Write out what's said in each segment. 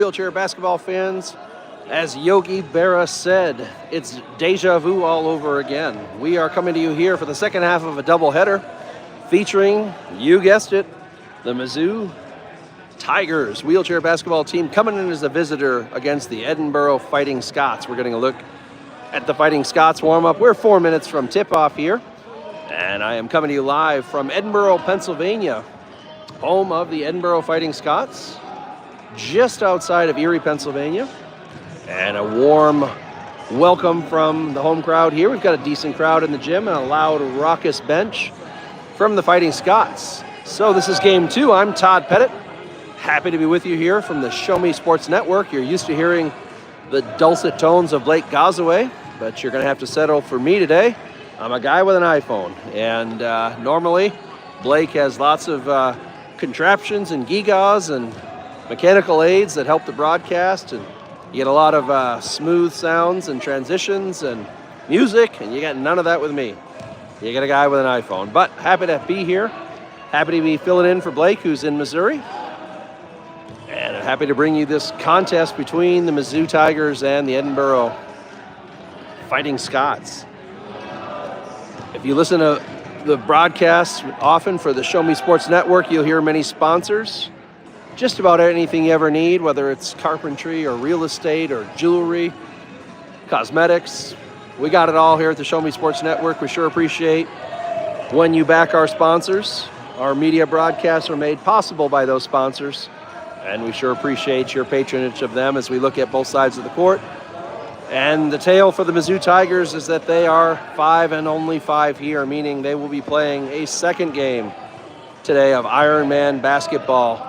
Wheelchair basketball fans, as Yogi Berra said, it's deja vu all over again. We are coming to you here for the second half of a doubleheader featuring, you guessed it, the Mizzou Tigers wheelchair basketball team coming in as a visitor against the Edinboro Fighting Scots. We're getting a look at the Fighting Scots warm-up. We're 4 minutes from tip-off here, and I am coming to you live from Edinboro, Pennsylvania, home of the Edinboro Fighting Scots, just outside of Erie, Pennsylvania. And a warm welcome from the home crowd here. We've got a decent crowd in the gym and a loud, raucous bench from the Fighting Scots. So this is game two. I'm Todd Pettit. Happy to be with you here from the Show Me Sports Network. You're used to hearing the dulcet tones of Blake Gazaway, but you're going to have to settle for me today. I'm a guy with an iPhone, and normally Blake has lots of contraptions and gigas and mechanical aids that help the broadcast, and you get a lot of smooth sounds and transitions and music, and you got none of that with me. You got a guy with an iPhone. But happy to be here. Happy to be filling in for Blake, who's in Missouri. And I'm happy to bring you this contest between the Mizzou Tigers and the Edinboro Fighting Scots. If you listen to the broadcasts often for the Show Me Sports Network, you'll hear many sponsors. Just about anything you ever need, whether it's carpentry or real estate or jewelry, cosmetics. We got it all here at the Show Me Sports Network. We sure appreciate when you back our sponsors. Our media broadcasts are made possible by those sponsors, and we sure appreciate your patronage of them as we look at both sides of the court. And the tale for the Mizzou Tigers is that they are 5 and only 5 here, meaning they will be playing a second game today of Ironman basketball.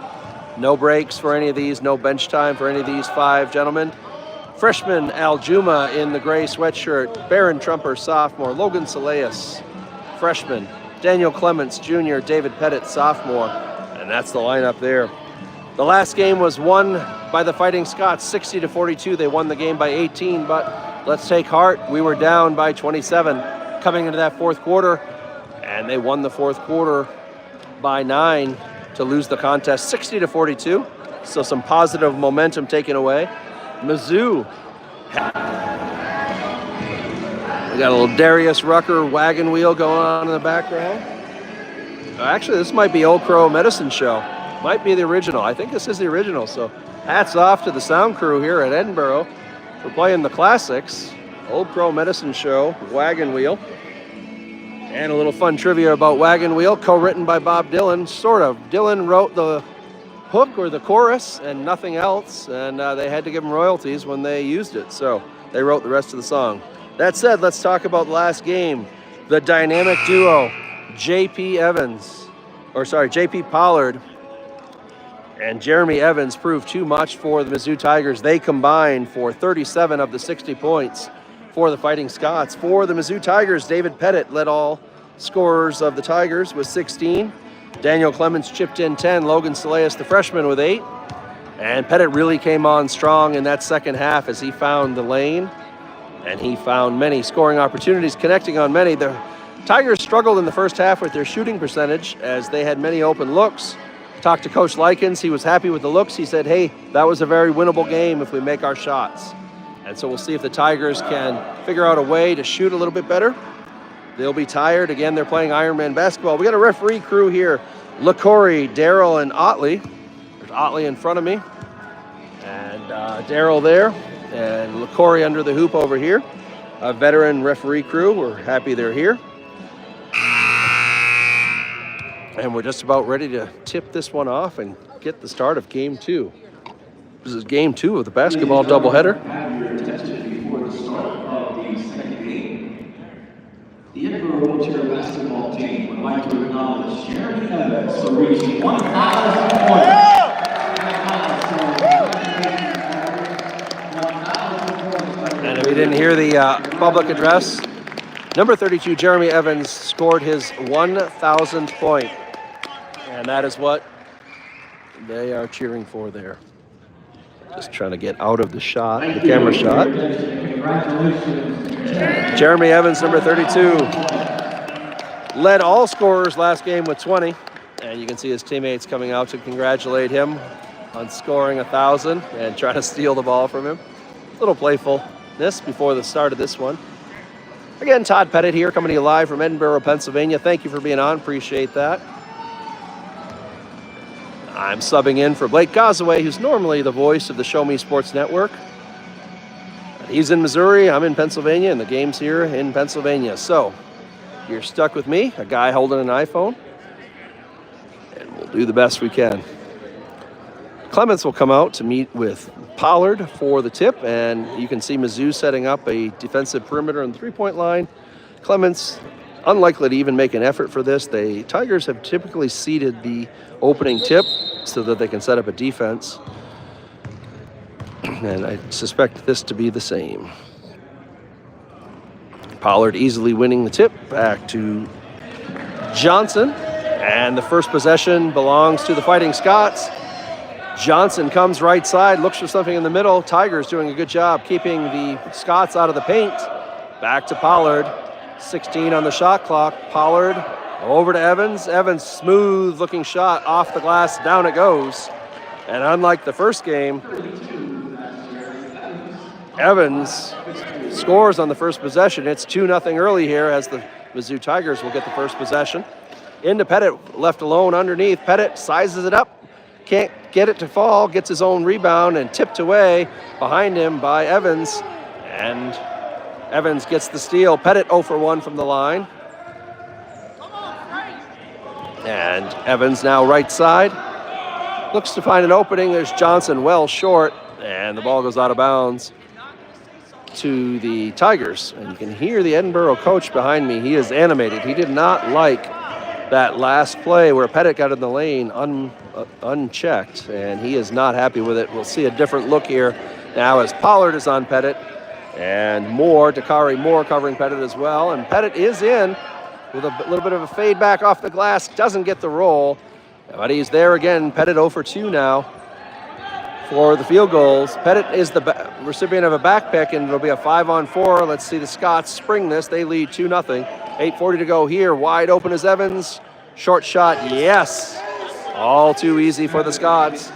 No breaks for any of these, no bench time for any of these 5 gentlemen. Freshman Al Juma in the gray sweatshirt, Barron Trumper, sophomore, Logan Saleas, freshman, Daniel Clements, junior, David Pettit, sophomore, and that's the lineup there. The last game was won by the Fighting Scots, 60-42. They won the game by 18, but let's take heart. We were down by 27 coming into that fourth quarter, and they won the fourth quarter by 9 to lose the contest 60-42. So some positive momentum taken away. Mizzou. We got a little Darius Rucker wagon wheel going on in the background. Actually, this might be Old Crow Medicine Show. Might be the original. I think this is the original. So hats off to the sound crew here at Edinboro for playing the classics. Old Crow Medicine Show, wagon wheel. And a little fun trivia about Wagon Wheel, co-written by Bob Dylan, sort of. Dylan wrote the hook or the chorus and nothing else, and they had to give him royalties when they used it, so they wrote the rest of the song. That said, let's talk about the last game. The dynamic duo, JP Pollard and Jeremy Evans proved too much for the Mizzou Tigers. They combined for 37 of the 60 points for the Fighting Scots. For the Mizzou Tigers, David Pettit led all scorers of the Tigers with 16. Daniel Clements chipped in 10. Logan Saleas, the freshman, with 8. And Pettit really came on strong in that second half as he found the lane. And he found many scoring opportunities, connecting on many. The Tigers struggled in the first half with their shooting percentage as they had many open looks. Talked to Coach Likens. He was happy with the looks. He said, hey, that was a very winnable game if we make our shots. And so we'll see if the Tigers can figure out a way to shoot a little bit better. They'll be tired. Again, they're playing Ironman basketball. We got a referee crew here. LaCorey, Darrell, and Otley. There's Otley in front of me. And Darrell there. And LaCorey under the hoop over here. A veteran referee crew. We're happy they're here. And we're just about ready to tip this one off and get the start of game 2. This is game 2 of the basketball doubleheader. The Edinboro wheelchair basketball team would like to acknowledge Jeremy Evans for reaching 1,000 points. And if you didn't hear the public address, number 32, Jeremy Evans, scored his 1,000th point. And that is what they are cheering for there. Just trying to get out of the shot, the camera shot. Jeremy Evans, number 32, led all scorers last game with 20. And you can see his teammates coming out to congratulate him on scoring 1,000 and trying to steal the ball from him. A little playfulness before the start of this one. Again, Todd Pettit here, coming to you live from Edinboro, Pennsylvania. Thank you for being on. Appreciate that. I'm subbing in for Blake Gosaway, who's normally the voice of the Show Me Sports Network. He's in Missouri, I'm in Pennsylvania, and the game's here in Pennsylvania. So, you're stuck with me, a guy holding an iPhone, and we'll do the best we can. Clements will come out to meet with Pollard for the tip, and you can see Mizzou setting up a defensive perimeter on the three-point line. Clements, unlikely to even make an effort for this. The Tigers have typically seeded the opening tip so that they can set up a defense. And I suspect this to be the same. Pollard easily winning the tip, back to Johnson. And the first possession belongs to the Fighting Scots. Johnson comes right side, looks for something in the middle. Tigers doing a good job keeping the Scots out of the paint. Back to Pollard, 16 on the shot clock. Pollard over to Evans. Evans, smooth looking shot off the glass, down it goes. And unlike the first game, Evans scores on the first possession. It's 2-0 early here as the Mizzou Tigers will get the first possession. Into Pettit, left alone underneath. Pettit sizes it up, can't get it to fall, gets his own rebound and tipped away behind him by Evans. And Evans gets the steal. Pettit 0 for 1 from the line. And Evans now right side. Looks to find an opening. There's Johnson well short, and the ball goes out of bounds to the Tigers. And you can hear the Edinboro coach behind me. He is animated. He did not like that last play where Pettit got in the lane unchecked, and he is not happy with it. We'll see a different look here now as Pollard is on Pettit, and Dakari Moore covering Pettit as well. And Pettit is in with a little bit of a fade back off the glass, doesn't get the roll, but he's there again. Pettit 0 for 2 now for the field goals. Pettit is the recipient of a back pick, and it'll be a 5-on-4. Let's see the Scots spring this. They lead 2-0. 8:40 to go here. Wide open is Evans. Short shot, yes. All too easy for the Scots.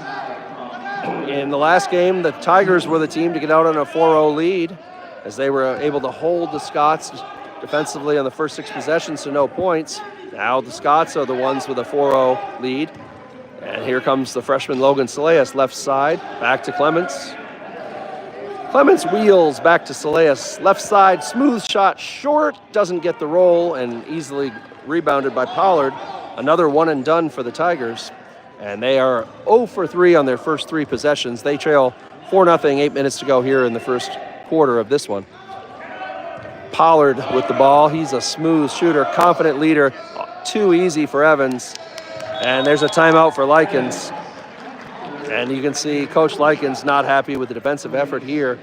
In the last game, the Tigers were the team to get out on a 4-0 lead as they were able to hold the Scots defensively on the first 6 possessions to no points. Now the Scots are the ones with a 4-0 lead. And here comes the freshman Logan Saleas, left side, back to Clements. Clements wheels back to Saleas, left side, smooth shot, short, doesn't get the roll, and easily rebounded by Pollard. Another one and done for the Tigers. And they are 0 for 3 on their first 3 possessions. They trail 4-0, 8 minutes to go here in the first quarter of this one. Pollard with the ball. He's a smooth shooter, confident leader. Too easy for Evans. And there's a timeout for Likens. And you can see Coach Likens not happy with the defensive effort here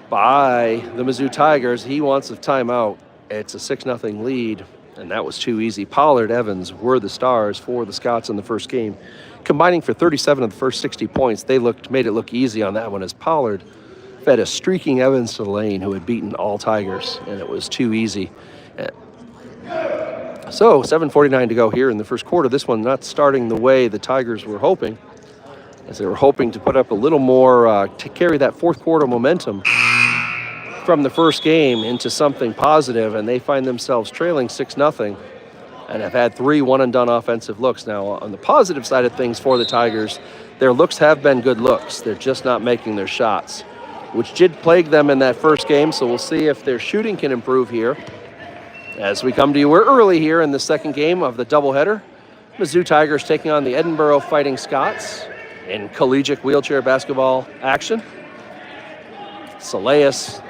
by the Mizzou Tigers. He wants a timeout. It's a 6-0 lead, and that was too easy. Pollard, Evans were the stars for the Scots in the first game. Combining for 37 of the first 60 points, they made it look easy on that one as Pollard fed a streaking Evans to the lane who had beaten all Tigers, and it was too easy. So 7:49 to go here in the first quarter. This one not starting the way the Tigers were hoping, as they were hoping to put up a little more to carry that fourth quarter momentum from the first game into something positive, and they find themselves trailing 6-0 and have had 3 one-and-done offensive looks. Now, on the positive side of things for the Tigers, their looks have been good looks. They're just not making their shots, which did plague them in that first game, so we'll see if their shooting can improve here. As we come to you, we're early here in the second game of the doubleheader. Mizzou Tigers taking on the Edinboro Fighting Scots in collegiate wheelchair basketball action. Saleas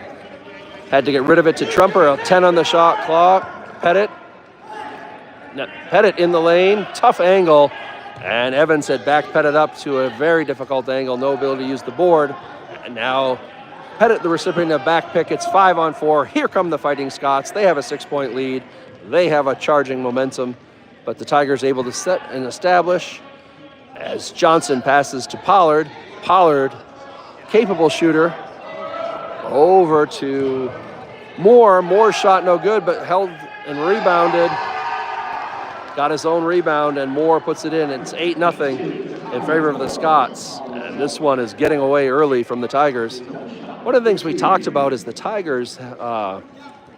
had to get rid of it to Trumper, 10 on the shot clock. Pettit in the lane, tough angle, and Evans had backed Pettit up to a very difficult angle, no ability to use the board. And now Pettit, the recipient of back pick. It's 5-on-4. Here come the Fighting Scots. They have a 6-point lead. They have a charging momentum, but the Tigers able to set and establish as Johnson passes to Pollard. Pollard, capable shooter, over to Moore. Moore's shot no good, but held and rebounded. Got his own rebound, and Moore puts it in. It's 8-0. in favor of the Scots. And this one is getting away early from the Tigers. One of the things we talked about is the Tigers are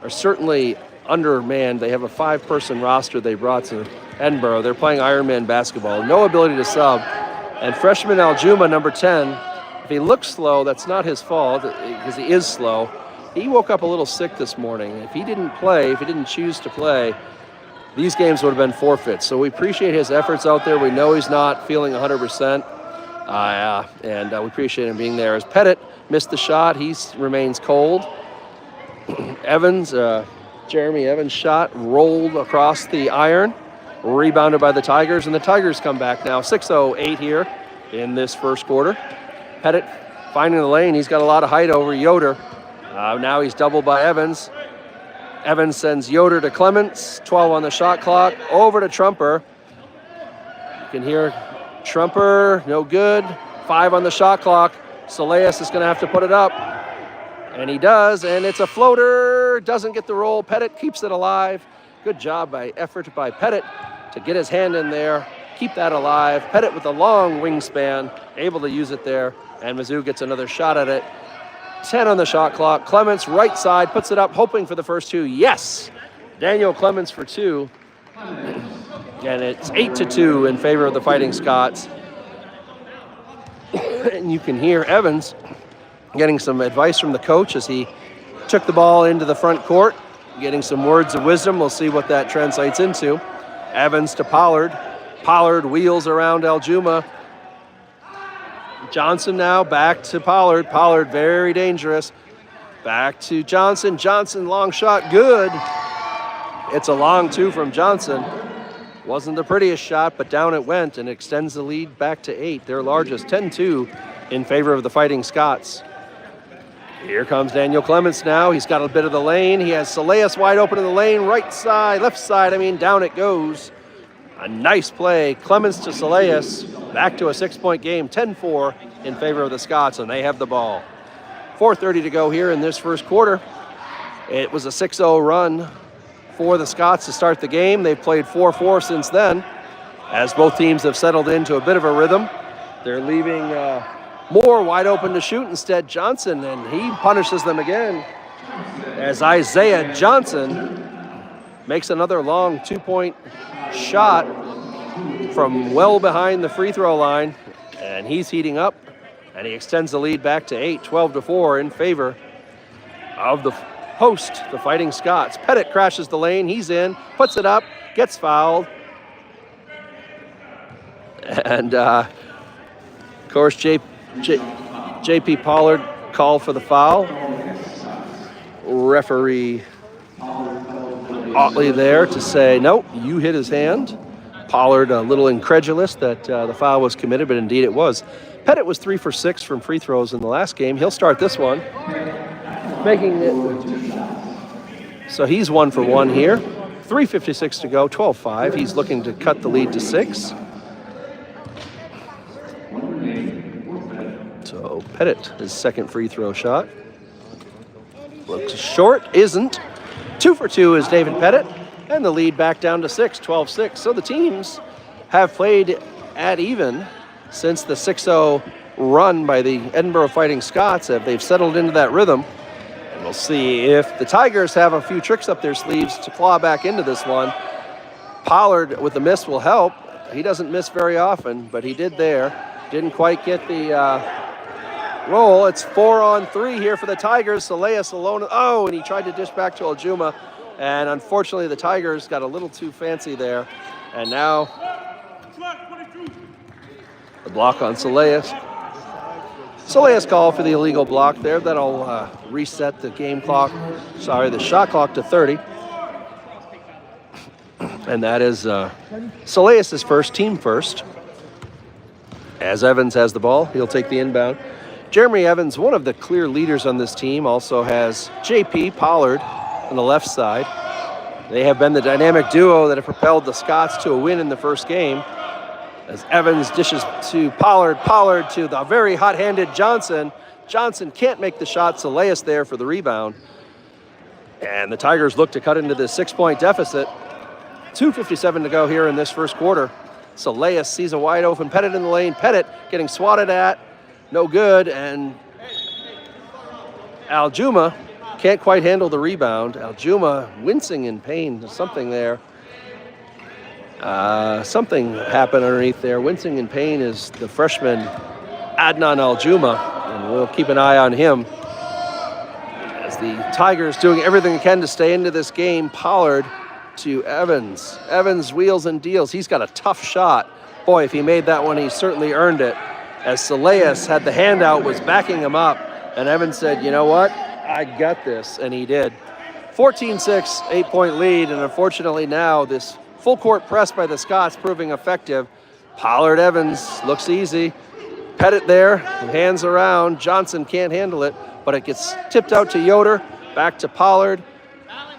certainly undermanned. They have a 5-person roster they brought to Edinboro. They're playing Ironman basketball. No ability to sub. And freshman Aljuma, number 10, if he looks slow, that's not his fault because he is slow. He woke up a little sick this morning. If he didn't play, if he didn't choose to play, these games would have been forfeits. So we appreciate his efforts out there. We know he's not feeling 100%, and we appreciate him being there. As Pettit missed the shot, he remains cold. Evans, Jeremy Evans' shot rolled across the iron, rebounded by the Tigers, and the Tigers come back now. 6:08 here in this first quarter. Pettit finding the lane. He's got a lot of height over Yoder. Now he's doubled by Evans. Evans sends Yoder to Clements, 12 on the shot clock, over to Trumper. You can hear Trumper, no good, 5 on the shot clock. Soleas is gonna have to put it up, and he does, and it's a floater, doesn't get the roll. Pettit keeps it alive. Good job effort by Pettit to get his hand in there, keep that alive. Pettit with a long wingspan, able to use it there, and Mizzou gets another shot at it. 10 on the shot clock. Clements, right side, puts it up, hoping for the first 2. Yes! Daniel Clements for 2. And it's 8-2 in favor of the Fighting Scots. And you can hear Evans getting some advice from the coach as he took the ball into the front court, getting some words of wisdom. We'll see what that translates into. Evans to Pollard. Pollard wheels around Aljuma. Johnson now back to Pollard. Pollard very dangerous. Back to Johnson. Johnson, long shot, good. It's a long 2 from Johnson. Wasn't the prettiest shot, but down it went and extends the lead back to 8, their largest, 10-2 in favor of the Fighting Scots. Here comes Daniel Clements now. He's got a bit of the lane. He has Soleas wide open in the lane, right side, left side, down it goes. A nice play. Clements to Soleas. Back to a 6-point game, 10-4 in favor of the Scots, and they have the ball. 4:30 to go here in this first quarter. It was a 6-0 run for the Scots to start the game. They've played 4-4 since then, as both teams have settled into a bit of a rhythm. They're leaving Moore wide open to shoot instead. Johnson, and he punishes them again as Isaiah Johnson makes another long 2-point shot from well behind the free throw line, and he's heating up, and he extends the lead back to 8, 12-4 in favor of the host, the Fighting Scots. Pettit crashes the lane, he's in, puts it up, gets fouled, and of course J.P. Pollard called for the foul. Referee Otley there to say, nope, you hit his hand. Pollard a little incredulous that the foul was committed, but indeed it was. Pettit was 3 for 6 from free throws in the last game. He'll start this one, making it. So he's 1 for 1 here. 3:56 to go, 12-5. He's looking to cut the lead to 6. So Pettit, his second free throw shot. Looks short, isn't. 2 for 2 is David Pettit. And the lead back down to 6, 12-6. So the teams have played at even since the 6-0 run by the Edinboro Fighting Scots. They've settled into that rhythm. And we'll see if the Tigers have a few tricks up their sleeves to claw back into this one. Pollard with the miss will help. He doesn't miss very often, but he did there. Didn't quite get the roll. It's 4-on-3 here for the Tigers. Soleas alone. Oh, and he tried to dish back to Aljuma. And unfortunately, the Tigers got a little too fancy there. And now the block on Soleas. Soleas called for the illegal block there. That'll reset the game clock, the shot clock to 30. And that is Soleas' first, team first. As Evans has the ball, he'll take the inbound. Jeremy Evans, one of the clear leaders on this team, also has J.P. Pollard on the left side. They have been the dynamic duo that have propelled the Scots to a win in the first game. As Evans dishes to Pollard, Pollard to the very hot-handed Johnson. Johnson can't make the shot. Soleas there for the rebound. And the Tigers look to cut into the 6-point deficit. 2:57 to go here in this first quarter. Saleas sees a wide open Pettit in the lane. Pettit getting swatted at, no good, and Aljuma can't quite handle the rebound. Aljuma wincing in pain. There's something there. Something happened underneath there. Wincing in pain is the freshman Adnan Aljuma, and we'll keep an eye on him. As the Tigers doing everything they can to stay into this game. Pollard to Evans. Evans wheels and deals. He's got a tough shot. Boy, if he made that one, he certainly earned it. As Saleas had the handout, was backing him up, and Evans said, you know what? I got this, and he did. 14-6, 8-point lead, and unfortunately now this full court press by the Scots proving effective. Pollard Evans looks easy. Pettit there, hands around. Johnson can't handle it, but it gets tipped out to Yoder, back to Pollard.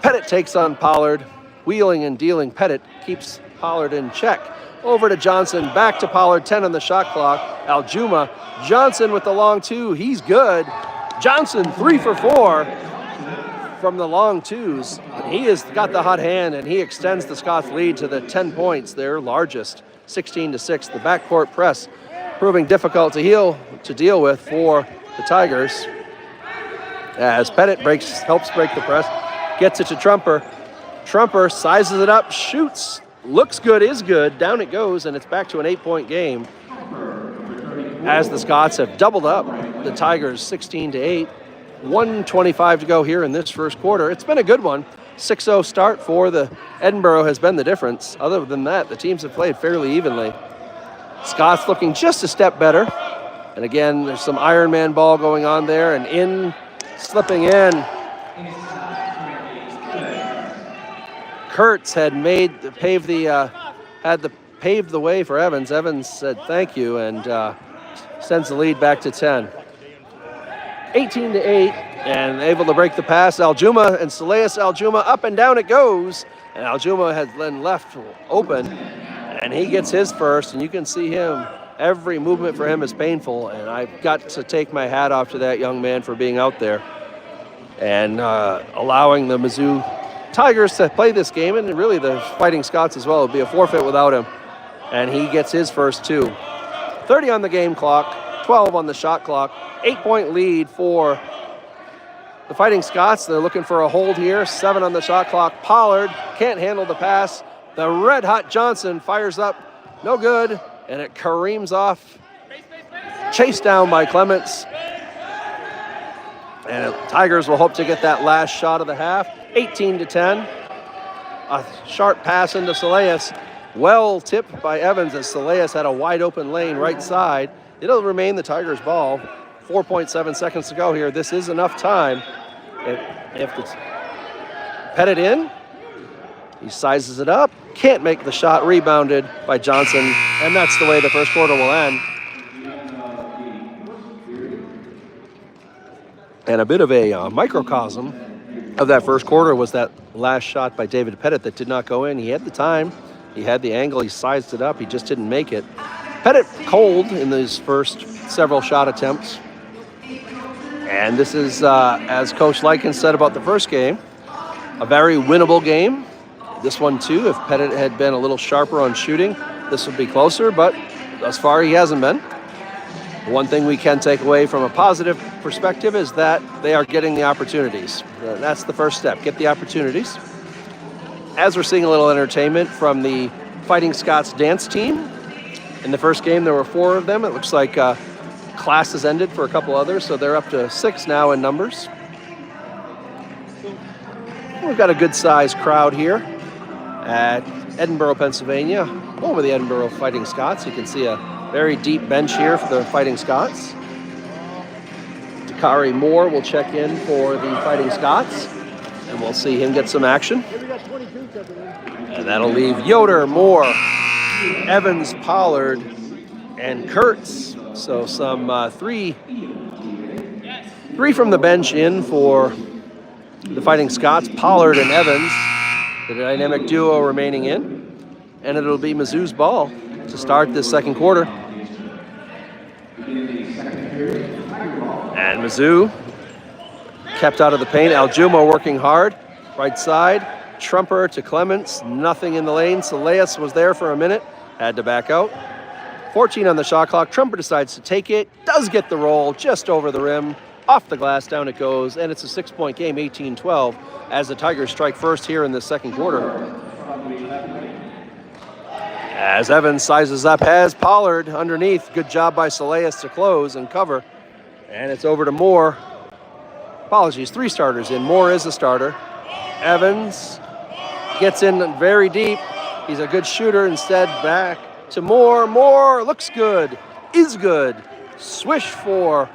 Pettit takes on Pollard. Wheeling and dealing, Pettit keeps Pollard in check. Over to Johnson, back to Pollard, 10 on the shot clock. Aljuma, Johnson with the long two, he's good. Johnson 3 for 4 from the long twos. He has got the hot hand, and he extends the Scots lead to the 10 points, their largest, 16-6. The backcourt press proving difficult to deal with for the Tigers. As Pettit helps break the press, gets it to Trumper. Trumper sizes it up, shoots, looks good, is good, down it goes, and it's back to an 8-point game. As the Scots have doubled up the Tigers 16-8. 1:25 to go here in this first quarter. It's been a good one. 6-0 start for the Edinboro has been the difference. Other than that, the teams have played fairly evenly. Scots looking just a step better. And again, there's some Ironman ball going on there, and slipping in. Kurtz had paved the way for Evans. Evans said thank you and sends the lead back to 10. 18-8, and able to break the pass. Aljuma and Saleas. Aljuma up and down it goes, and Aljuma has been left open, and he gets his first, and you can see him. Every movement for him is painful, and I've got to take my hat off to that young man for being out there and allowing the Mizzou Tigers to play this game, and really the Fighting Scots as well. It would be a forfeit without him, and he gets his first two. 30 on the game clock, 12 on the shot clock. 8-point lead for the Fighting Scots. They're looking for a hold here. 7 on the shot clock. Pollard can't handle the pass. The red-hot Johnson fires up. No good. And it careens off. Chased down by Clements. And the Tigers will hope to get that last shot of the half. 18-10. A sharp pass into Saleas. Well tipped by Evans as Saleas had a wide open lane right side. It'll remain the Tigers' ball. 4.7 seconds to go here. This is enough time. If it's Pettit in, he sizes it up, can't make the shot, rebounded by Johnson, and that's the way the first quarter will end. And a bit of a microcosm of that first quarter was that last shot by David Pettit that did not go in. He had the time, he had the angle, he sized it up, he just didn't make it. Pettit cold in these first several shot attempts. And this is, as Coach Likens said about the first game, a very winnable game. This one too, if Pettit had been a little sharper on shooting, this would be closer, but thus far he hasn't been. One thing we can take away from a positive perspective is that they are getting the opportunities. That's the first step, get the opportunities. As we're seeing a little entertainment from the Fighting Scots dance team. In the first game, there were 4 of them. It looks like class has ended for a couple others, so they're up to 6 now in numbers. We've got a good-sized crowd here at Edinboro, Pennsylvania, home of the Edinboro Fighting Scots. You can see a very deep bench here for the Fighting Scots. Dakari Moore will check in for the Fighting Scots, and we'll see him get some action. And that'll leave Yoder, Moore, Evans, Pollard, and Kurtz. So some three from the bench in for the Fighting Scots, Pollard and Evans, the dynamic duo remaining in. And it'll be Mizzou's ball to start this second quarter. And Mizzou kept out of the paint. Aljuma working hard, right side. Trumper to Clements, nothing in the lane. Saleas was there for a minute. had to back out. 14 on the shot clock. Trumper decides to take it, does get the roll just over the rim, off the glass, down it goes, and it's a 6-point game, 18-12, as the Tigers strike first here in the second quarter. As Evans sizes up, has Pollard underneath. Good job by Saleas to close and cover. And it's over to Moore. Apologies, 3 starters in. Moore is the starter. Evans gets in very deep. He's a good shooter. Instead, back to Moore. Moore looks good, is good. Swish for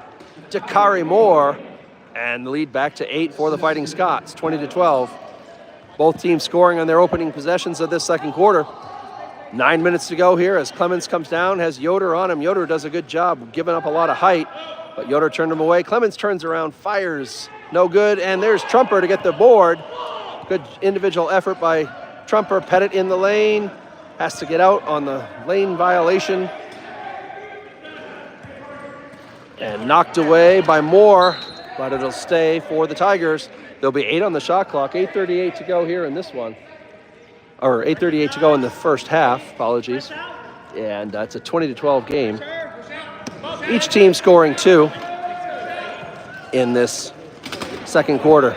Dakari Moore. And the lead back to 8 for the Fighting Scots, 20-12. Both teams scoring on their opening possessions of this second quarter. 9 minutes to go here as Clemens comes down, has Yoder on him. Yoder does a good job, giving up a lot of height, but Yoder turned him away. Clemens turns around, fires, no good, and there's Trumper to get the board. Good individual effort by Trumper. Pettit in the lane, has to get out on the lane violation. And knocked away by Moore, but it'll stay for the Tigers. There'll be 8 on the shot clock, 8:38 to go here in this one. Or 8:38 to go in the first half, apologies. And it's a 20-12 game. Each team scoring 2 in this second quarter.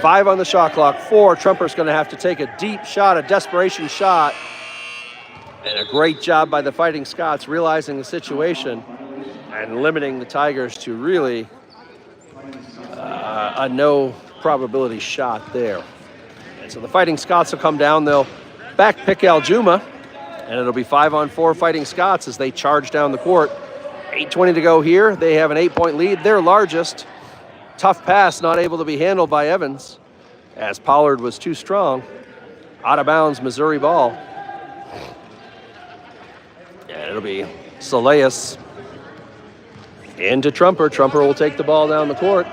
5 on the shot clock, 4. Trumper's gonna have to take a deep shot, a desperation shot. And a great job by the Fighting Scots realizing the situation and limiting the Tigers to really a no probability shot there. So the Fighting Scots will come down. They'll back pick Aljuma, and it'll be 5-on-4 Fighting Scots as they charge down the court. 8:20 to go here. They have an 8-point lead, their largest. Tough pass, not able to be handled by Evans, as Pollard was too strong. Out of bounds, Missouri ball. And it'll be Saleas into Trumper. Trumper will take the ball down the court.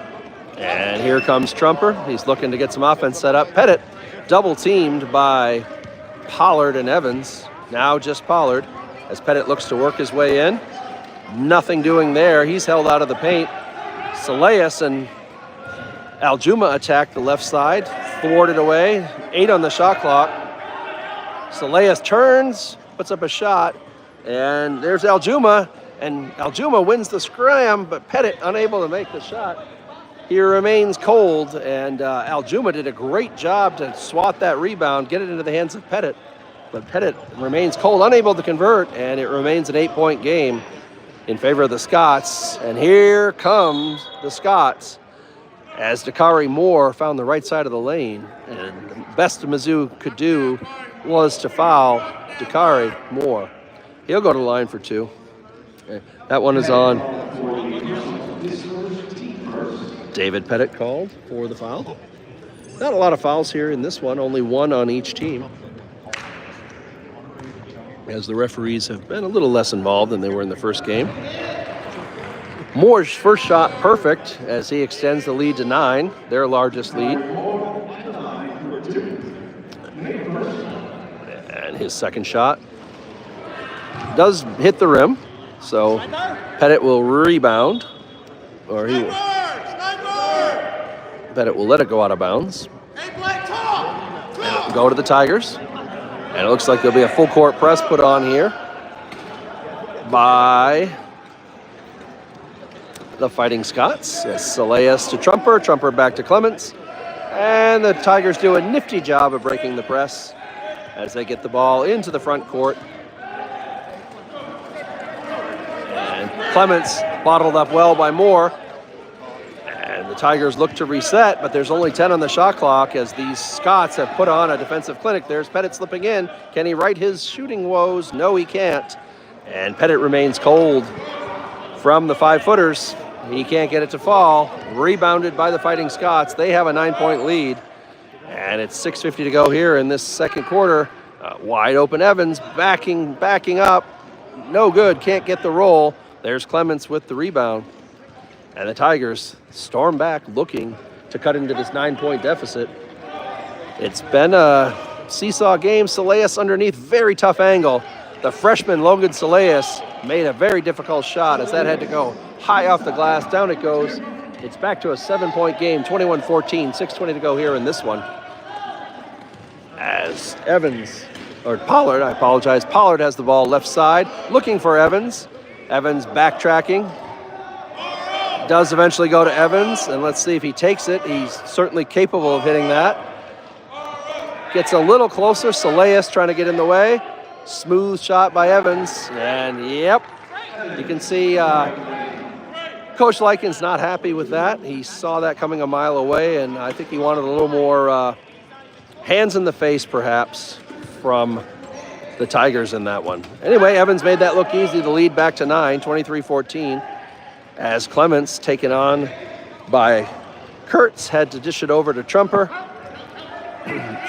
And here comes Trumper. He's looking to get some offense set up. Pettit double teamed by Pollard and Evans. Now just Pollard as Pettit looks to work his way in. Nothing doing there. He's held out of the paint. Saleas and Aljuma attack the left side. Thwarted away. 8 on the shot clock. Saleas turns, puts up a shot. And there's Aljuma. And Aljuma wins the scram, but Pettit unable to make the shot. He remains cold, and Aljuma did a great job to swat that rebound, get it into the hands of Pettit. But Pettit remains cold, unable to convert, and it remains an 8-point game in favor of the Scots. And here comes the Scots as Dakari Moore found the right side of the lane. And the best Mizzou could do was to foul Dakari Moore. He'll go to the line for 2. Okay. That one is on. David Pettit called for the foul. Not a lot of fouls here in this one, only 1 on each team, as the referees have been a little less involved than they were in the first game. Moore's first shot perfect as he extends the lead to 9, their largest lead. And his second shot does hit the rim, so Pettit will rebound, or he will. Pettit will let it go out of bounds. And it'll go to the Tigers. And it looks like there'll be a full court press put on here by the Fighting Scots. Saleas to Trumper, Trumper back to Clements. And the Tigers do a nifty job of breaking the press as they get the ball into the front court. And Clements bottled up well by Moore. And the Tigers look to reset, but there's only 10 on the shot clock as these Scots have put on a defensive clinic. There's Pettit slipping in. Can he right his shooting woes? No, he can't. And Pettit remains cold from the 5-footers. He can't get it to fall. Rebounded by the Fighting Scots. They have a 9-point lead. And it's 6:50 to go here in this second quarter. Wide open Evans backing up. No good, can't get the roll. There's Clements with the rebound. And the Tigers storm back looking to cut into this 9-point deficit. It's been a seesaw game. Saleas underneath, very tough angle. The freshman Logan Saleas made a very difficult shot as that had to go high off the glass. Down it goes. It's back to a 7-point game, 21-14, 6:20 to go here in this one. As Evans or Pollard, I apologize. Pollard has the ball left side, looking for Evans. Evans backtracking. Does eventually go to Evans, and let's see if he takes it. He's certainly capable of hitting that. Gets a little closer. Saleas trying to get in the way. Smooth shot by Evans, and yep, you can see Coach Lyken's not happy with that. He saw that coming a mile away, and I think he wanted a little more hands in the face, perhaps, from the Tigers in that one. Anyway, Evans made that look easy. The lead back to 9, 23-14. As Clements, taken on by Kurtz, had to dish it over to Trumper.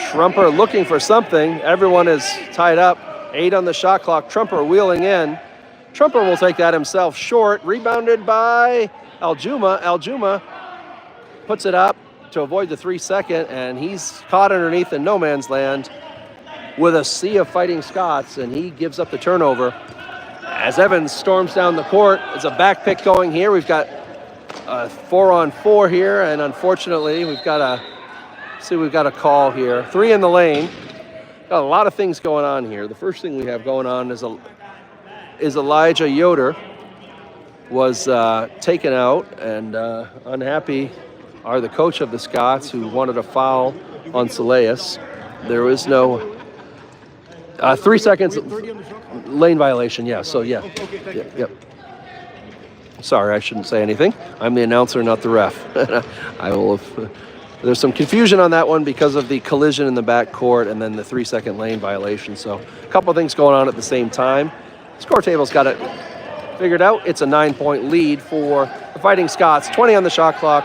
Trumper looking for something. Everyone is tied up. 8 on the shot clock. Trumper wheeling in. Trumper will take that himself short. Rebounded by Aljuma. Aljuma puts it up to avoid the 3-second, and he's caught underneath in no man's land with a sea of fighting Scots, and he gives up the turnover. As Evans storms down the court, it's a back pick going here. We've got a 4-on-4 here, and unfortunately, we've got a call here. 3 in the lane. Got a lot of things going on here. The first thing we have going on is Elijah Yoder was taken out, and unhappy are the coach of the Scots, who wanted a foul on Saleas. There was no 3 seconds lane violation. Yeah, so yeah. Yep. Sorry, I shouldn't say anything. I'm the announcer, not the ref. I will have, there's some confusion on that one because of the collision in the back court and then the 3-second lane violation. So a couple things going on at the same time. Score table's got it figured out. It's a 9-point lead for the Fighting Scots. 20 on the shot clock,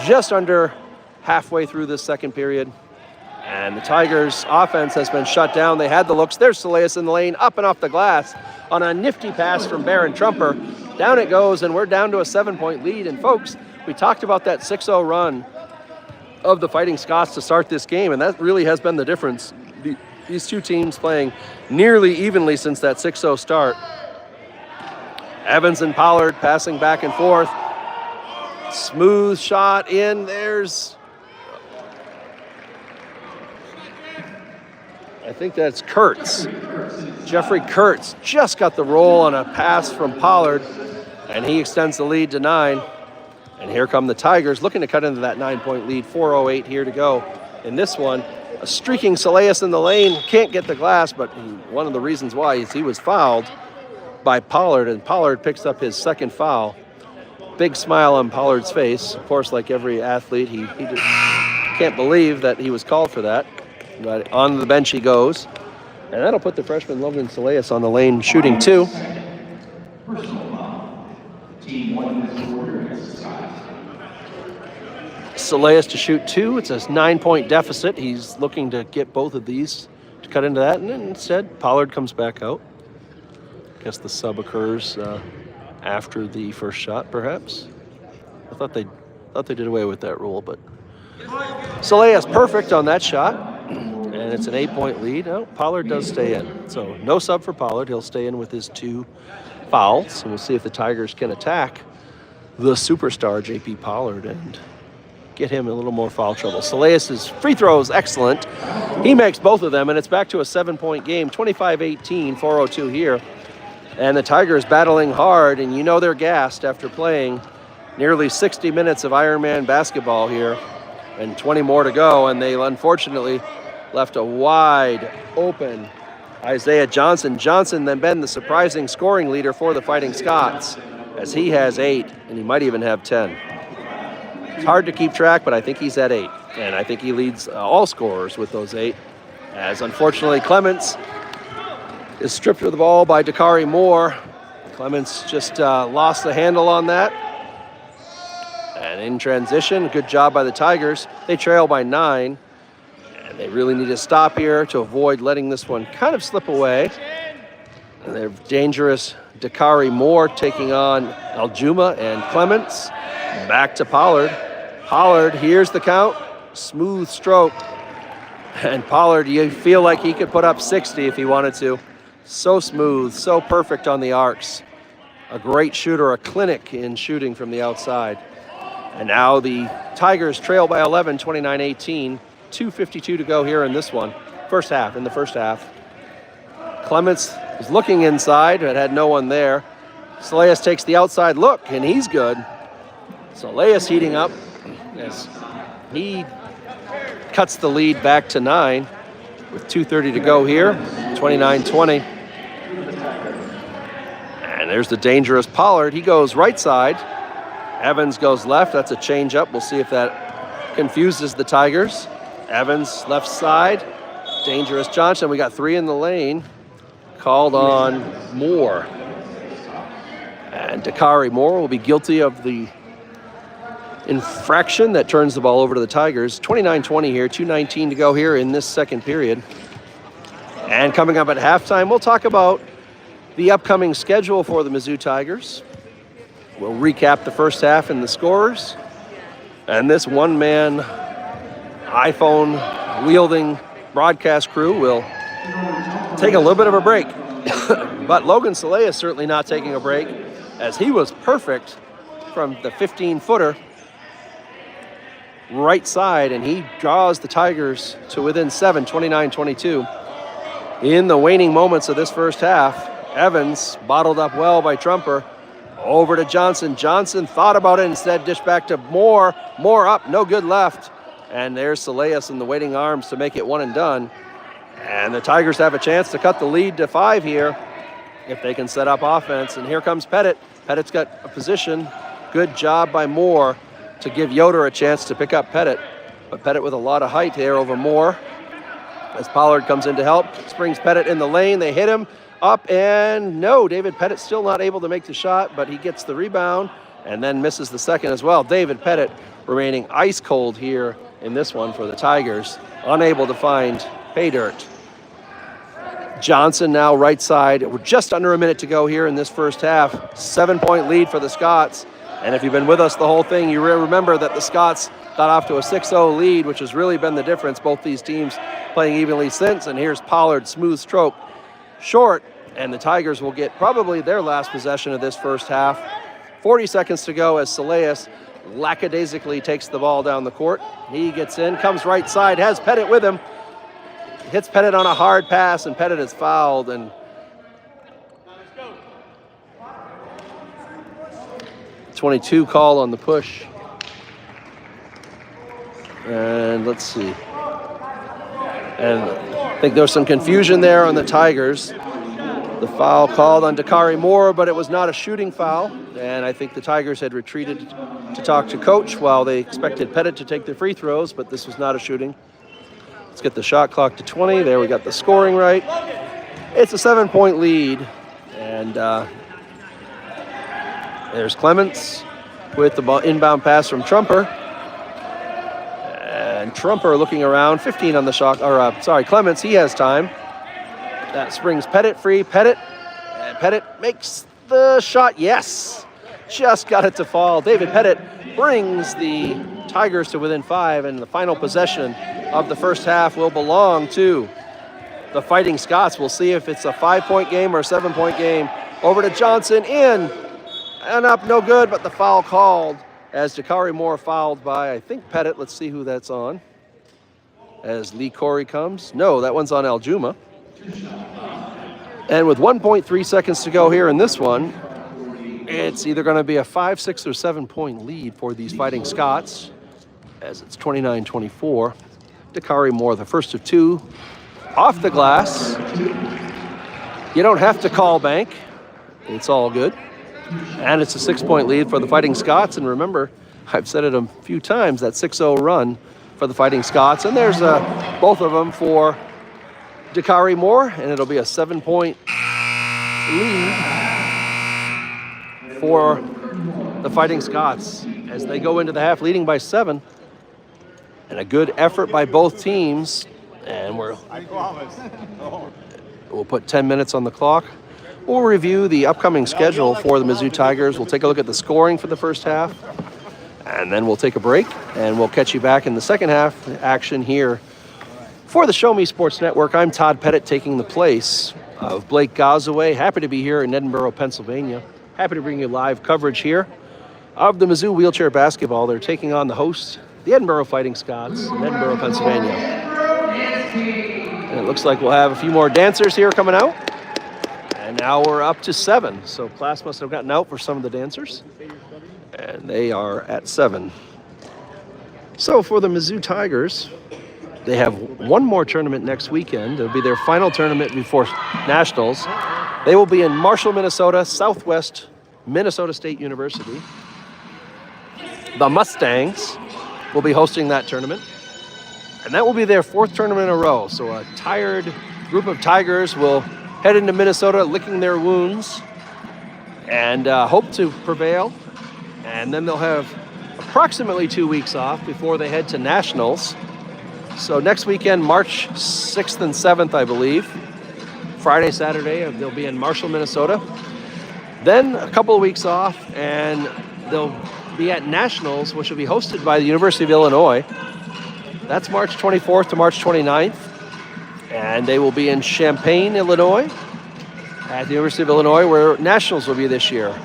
just under halfway through this second period. And the Tigers' offense has been shut down. They had the looks. There's Saleas in the lane, up and off the glass on a nifty pass from Baron Trumper. Down it goes, and we're down to a 7-point lead. And folks, we talked about that 6-0 run of the Fighting Scots to start this game, and that really has been the difference. These two teams playing nearly evenly since that 6-0 start. Evans and Pollard passing back and forth. Smooth shot in. There's, I think that's Kurtz. Jeffrey Kurtz just got the roll on a pass from Pollard, and he extends the lead to 9. And here come the Tigers looking to cut into that 9-point lead. 4:08 here to go in this one. A streaking Saleas in the lane, can't get the glass, but one of the reasons why is he was fouled by Pollard, and Pollard picks up his second foul. Big smile on Pollard's face. Of course, like every athlete, he just can't believe that he was called for that. But on the bench he goes. And that'll put the freshman Logan Saleas on the lane shooting 2. Saleas to shoot 2. It's a 9-point deficit. He's looking to get both of these to cut into that. And instead, Pollard comes back out. Guess the sub occurs after the first shot, perhaps. I thought they did away with that rule, but Saleas perfect on that shot. And it's an 8-point lead. Oh, Pollard does stay in. So no sub for Pollard. He'll stay in with his 2 fouls. And we'll see if the Tigers can attack the superstar, J.P. Pollard, and get him in a little more foul trouble. Saleas' free throw is excellent. He makes both of them, and it's back to a 7-point game. 25-18, 4:02 here. And the Tigers battling hard, and you know they're gassed after playing nearly 60 minutes of Ironman basketball here and 20 more to go, and they unfortunately left a wide open Isaiah Johnson. Johnson then been the surprising scoring leader for the Fighting Scots, as he has 8, and he might even have 10. It's hard to keep track, but I think he's at 8, and I think he leads all scorers with those 8, as unfortunately Clements is stripped of the ball by Dakari Moore. Clements just lost the handle on that. And in transition, good job by the Tigers. They trail by 9. And they really need to stop here to avoid letting this one kind of slip away. And they're dangerous. Dakari Moore taking on Aljuma and Clements. Back to Pollard. Pollard, here's the count. Smooth stroke. And Pollard, you feel like he could put up 60 if he wanted to. So smooth, so perfect on the arcs. A great shooter, a clinic in shooting from the outside. And now the Tigers trail by 11, 29-18. 2:52 to go here in this one. In the first half. Clements was looking inside, but had no one there. Salias takes the outside look, and he's good. Salias heating up as he cuts the lead back to 9 with 2:30 to go here, 29-20. And there's the dangerous Pollard. He goes right side. Evans goes left. That's a change up. We'll see if that confuses the Tigers. Evans left side. Dangerous Johnson. We got 3 in the lane. Called on Moore. And Dakari Moore will be guilty of the infraction that turns the ball over to the Tigers. 29-20 here, 2:19 to go here in this second period. And coming up at halftime, we'll talk about the upcoming schedule for the Mizzou Tigers. We'll recap the first half and the scores. And this one-man iPhone-wielding broadcast crew will take a little bit of a break. But Logan Saleh is certainly not taking a break, as he was perfect from the 15-footer right side, and he draws the Tigers to within 7, 29-22. In the waning moments of this first half, Evans bottled up well by Trumper. Over to Johnson. Johnson thought about it, instead dished back to Moore. Moore up, no good left. And there's Salias in the waiting arms to make it one and done. And the Tigers have a chance to cut the lead to 5 here if they can set up offense. And here comes Pettit. Pettit's got a position. Good job by Moore to give Yoder a chance to pick up Pettit. But Pettit with a lot of height there over Moore. As Pollard comes in to help, springs Pettit in the lane. They hit him up, and no, David Pettit still not able to make the shot, but he gets the rebound and then misses the second as well. David Pettit remaining ice cold here in this one for the Tigers, unable to find pay dirt. Johnson now right side. We're just under a minute to go here in this first half. 7-point lead for the Scots. And if you've been with us the whole thing, you remember that the Scots got off to a 6-0 lead, which has really been the difference. Both these teams playing evenly since. And here's Pollard, smooth stroke, short. And the Tigers will get probably their last possession of this first half. 40 seconds to go as Salias lackadaisically takes the ball down the court. He gets in, comes right side, has Pettit with him. Hits Pettit on a hard pass, and Pettit is fouled. And 22 call on the push. And let's see. And I think there was some confusion there on the Tigers. The foul called on Dakari Moore, but it was not a shooting foul. And I think the Tigers had retreated to talk to coach while they expected Pettit to take the free throws, but this was not a shooting. Let's get the shot clock to 20. There, we got the scoring right. It's a 7-point lead. And there's Clements with the inbound pass from Trumper. And Trumper looking around, 15 on the shot, Clements, he has time. That springs Pettit free. Pettit makes the shot. Yes, just got it to fall. David Pettit brings the Tigers to within 5, and the final possession of the first half will belong to the Fighting Scots. We'll see if it's a 5-point game or a 7-point game. Over to Johnson, in and up, no good, but the foul called as Dakari Moore fouled by, I think, Pettit. Let's see who that's on. As Lee Corey comes. No, that one's on Aljuma. And with 1.3 seconds to go here in this one, it's either going to be a 5, 6, or 7-point lead for these Fighting Scots, as it's 29-24. Dakari Moore, the first of 2, off the glass. You don't have to call bank. It's all good. And it's a 6-point lead for the Fighting Scots. And remember, I've said it a few times, that 6-0 run for the Fighting Scots. And there's both of them for Dakari Moore, and it'll be a 7-point lead for the Fighting Scots as they go into the half leading by 7. And a good effort by both teams. And we'll put 10 minutes on the clock. We'll review the upcoming schedule for the Mizzou Tigers. We'll take a look at the scoring for the first half. And then we'll take a break, and we'll catch you back in the second half action here. For the Show Me Sports Network, I'm Todd Pettit, taking the place of Blake Gazaway. Happy to be here in Edinboro, Pennsylvania. Happy to bring you live coverage here of the Mizzou wheelchair basketball. They're taking on the host, the Edinboro Fighting Scots, in Edinboro, Pennsylvania. And it looks like we'll have a few more dancers here coming out. And now we're up to 7. So class must have gotten out for some of the dancers. And they are at 7. So for the Mizzou Tigers, they have one more tournament next weekend. It'll be their final tournament before Nationals. They will be in Marshall, Minnesota, Southwest Minnesota State University. The Mustangs will be hosting that tournament. And that will be their 4th tournament in a row. So a tired group of Tigers will head into Minnesota licking their wounds and hope to prevail. And then they'll have approximately 2 weeks off before they head to Nationals. So next weekend, March 6th and 7th, I believe. Friday, Saturday, they'll be in Marshall, Minnesota. Then a couple of weeks off, and they'll be at Nationals, which will be hosted by the University of Illinois. That's March 24th to March 29th. And they will be in Champaign, Illinois, at the University of Illinois, where Nationals will be this year,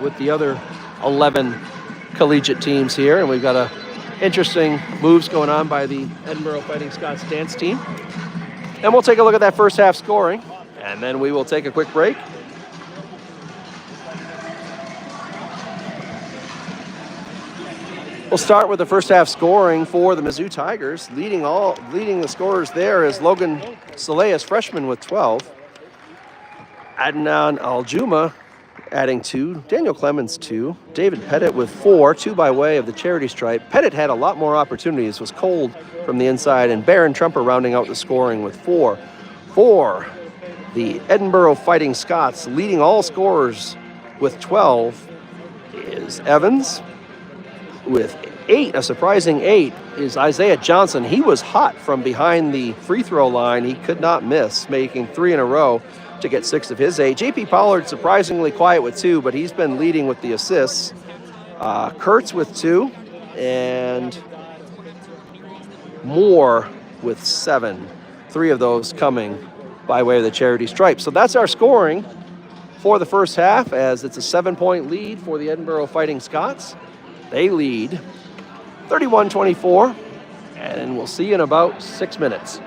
with the other 11 collegiate teams here. And we've got interesting moves going on by the Edinboro Fighting Scots dance team. And we'll take a look at that first half scoring, and then we will take a quick break. We'll start with the first half scoring for the Mizzou Tigers. Leading the scorers there is Logan Saleas, freshman, with 12. Adnan Aljuma adding 2. Daniel Clemens, 2. David Pettit with 4, 2 by way of the charity stripe. Pettit had a lot more opportunities, was cold from the inside, and Baron Trumper rounding out the scoring with 4. For the Edinboro Fighting Scots, leading all scorers with 12 is Evans. With 8, a surprising 8, is Isaiah Johnson. He was hot from behind the free throw line. He could not miss, making 3 in a row to get 6 of his 8. JP Pollard surprisingly quiet with 2, but he's been leading with the assists. Kurtz with 2, and Moore with 7. 3 of those coming by way of the charity stripe. So that's our scoring for the first half, as it's a 7-point lead for the Edinboro Fighting Scots. They lead 31-24, and we'll see you in about 6 minutes.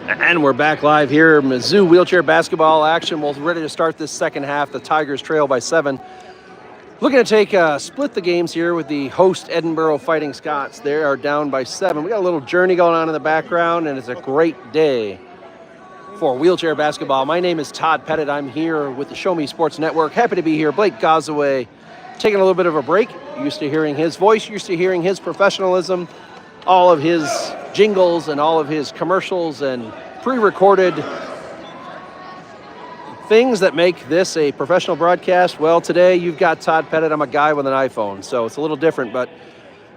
And we're back live here. Mizzou wheelchair basketball action. We're ready to start this second half. The Tigers trail by 7. Looking to split the games here with the host Edinboro Fighting Scots. They are down by 7. We got a little journey going on in the background, and it's a great day for wheelchair basketball. My name is Todd Pettit. I'm here with the Show Me Sports Network. Happy to be here. Blake Gazaway taking a little bit of a break. Used to hearing his voice, used to hearing his professionalism, all of his jingles and all of his commercials and pre-recorded things that make this a professional broadcast. Well, today you've got Todd Pettit. I'm a guy with an iPhone, so it's a little different, but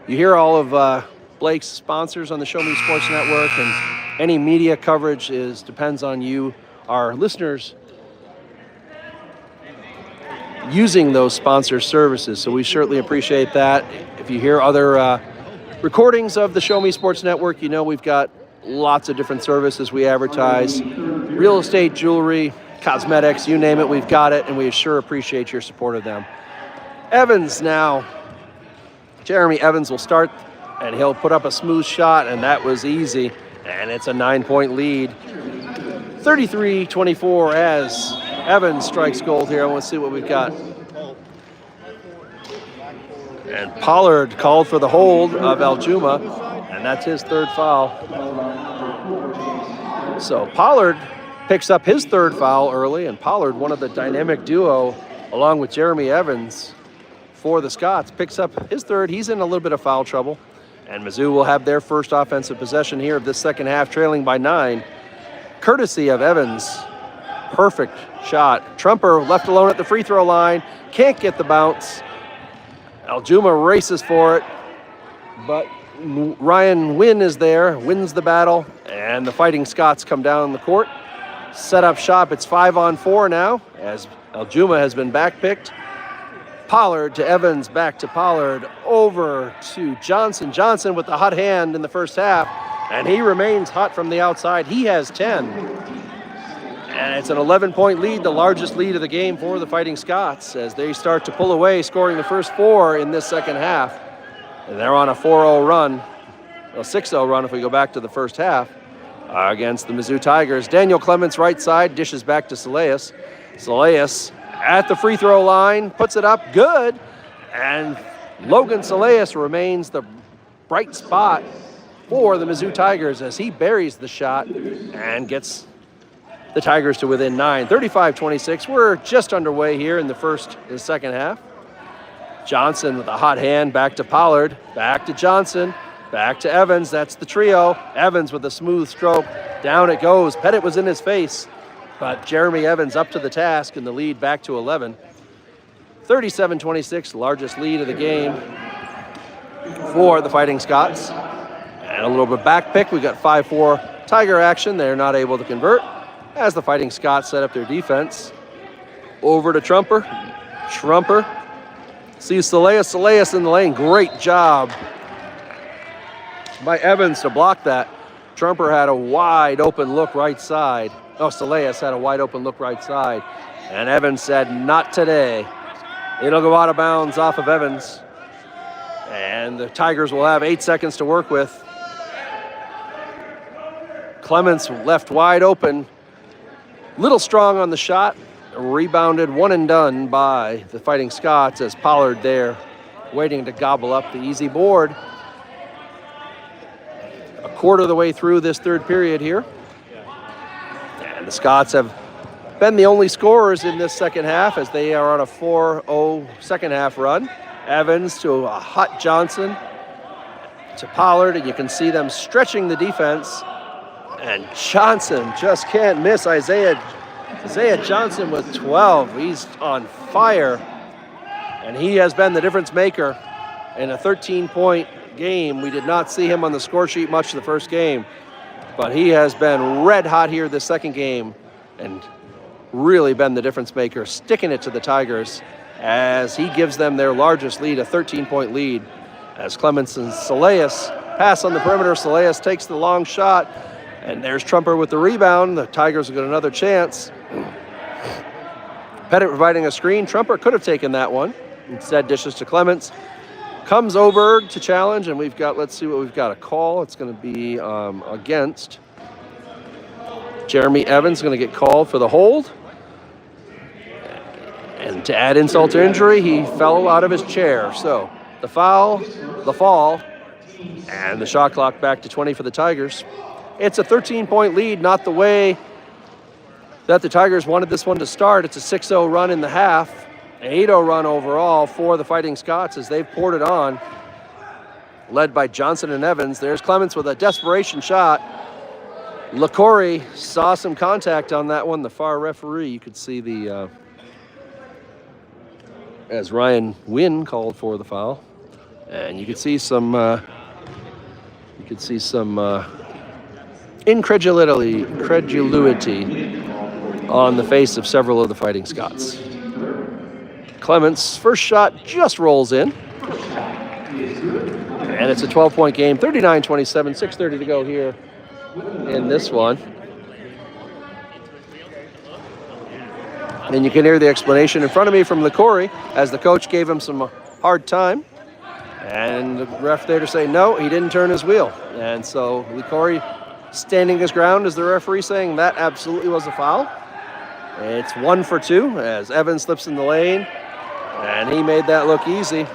you hear all of Blake's sponsors on the Show Me Sports Network, and any media coverage depends on you, our listeners, using those sponsor services. So we certainly appreciate that. If you hear other recordings of the Show Me Sports Network, you know we've got lots of different services we advertise. Real estate, jewelry, cosmetics, you name it, we've got it, and we sure appreciate your support of them. Evans now. Jeremy Evans will start, and he'll put up a smooth shot, and that was easy, and it's a 9-point lead. 33-24 as Evans strikes gold here. I want to see what we've got. And Pollard called for the hold of Aljuma, and that's his third foul. So Pollard picks up his third foul early, and Pollard, one of the dynamic duo, along with Jeremy Evans for the Scots, picks up his third. He's in a little bit of foul trouble, and Mizzou will have their first offensive possession here of this second half, trailing by 9, courtesy of Evans. Perfect shot. Trumper left alone at the free throw line, can't get the bounce. Aljuma races for it, but Ryan Wynn is there, wins the battle, and the Fighting Scots come down the court. Set up shop, it's 5-on-4 now, as Aljuma has been backpicked. Pollard to Evans, back to Pollard, over to Johnson. Johnson with the hot hand in the first half, and he remains hot from the outside. He has 10. And it's an 11-point lead, the largest lead of the game for the Fighting Scots, as they start to pull away, scoring the first 4 in this second half. And they're on a 4-0 run, a 6-0 run if we go back to the first half, against the Mizzou Tigers. Daniel Clements right side, dishes back to Saleas. Saleas at the free throw line, puts it up, good. And Logan Saleas remains the bright spot for the Mizzou Tigers as he buries the shot and gets the Tigers to within 9. 35-26. We're just underway here in the second half. Johnson with a hot hand, back to Pollard, back to Johnson, back to Evans. That's the trio. Evans with a smooth stroke. Down it goes. Pettit was in his face, but Jeremy Evans up to the task, and the lead back to 11. 37-26, largest lead of the game for the Fighting Scots. And a little bit back pick. We got 5-4 Tiger action. They're not able to convert as the Fighting Scots set up their defense. Over to Trumper. Trumper sees Saleas in the lane. Great job by Evans to block that. Trumper had a wide open look right side. Saleas had a wide open look right side. And Evans said, not today. It'll go out of bounds off of Evans. And the Tigers will have 8 seconds to work with. Clements left wide open. Little strong on the shot. Rebounded, one and done by the Fighting Scots as Pollard there waiting to gobble up the easy board. A quarter of the way through this third period here. And the Scots have been the only scorers in this second half as they are on a 4-0 second half run. Evans to a hot Johnson to Pollard, and you can see them stretching the defense. And Johnson just can't miss. Isaiah Johnson with 12. He's on fire. And he has been the difference maker in a 13-point game. We did not see him on the score sheet much the first game, but he has been red hot here the second game and really been the difference maker, sticking it to the Tigers as he gives them their largest lead, a 13-point lead, as Clements and Saleas pass on the perimeter. Saleas takes the long shot, and there's Trumper with the rebound. The Tigers have got another chance. Pettit providing a screen. Trumper could have taken that one. Instead, dishes to Clements. Comes over to challenge, and we've got, let's see what we've got, a call. It's going to be against Jeremy Evans going to get called for the hold. And to add insult to injury, he fell out of his chair. So the foul, the fall, and the shot clock back to 20 for the Tigers. It's a 13-point lead, not the way that the Tigers wanted this one to start. It's a 6-0 run in the half, an 8-0 run overall for the Fighting Scots as they've poured it on, led by Johnson and Evans. There's Clements with a desperation shot. LaCorey saw some contact on that one. The far referee, you could see the as Ryan Wynn called for the foul, and you could see some incredulity on the face of several of the Fighting Scots. Clements' first shot just rolls in, and it's a 12-point game, 39-27, 6:30 to go here in this one. And you can hear the explanation in front of me from LaCorey as the coach gave him some hard time. And the ref there to say, no, he didn't turn his wheel. And so LaCorey standing his ground as the referee saying that absolutely was a foul. It's 1 for 2 as Evans slips in the lane. And he made that look easy.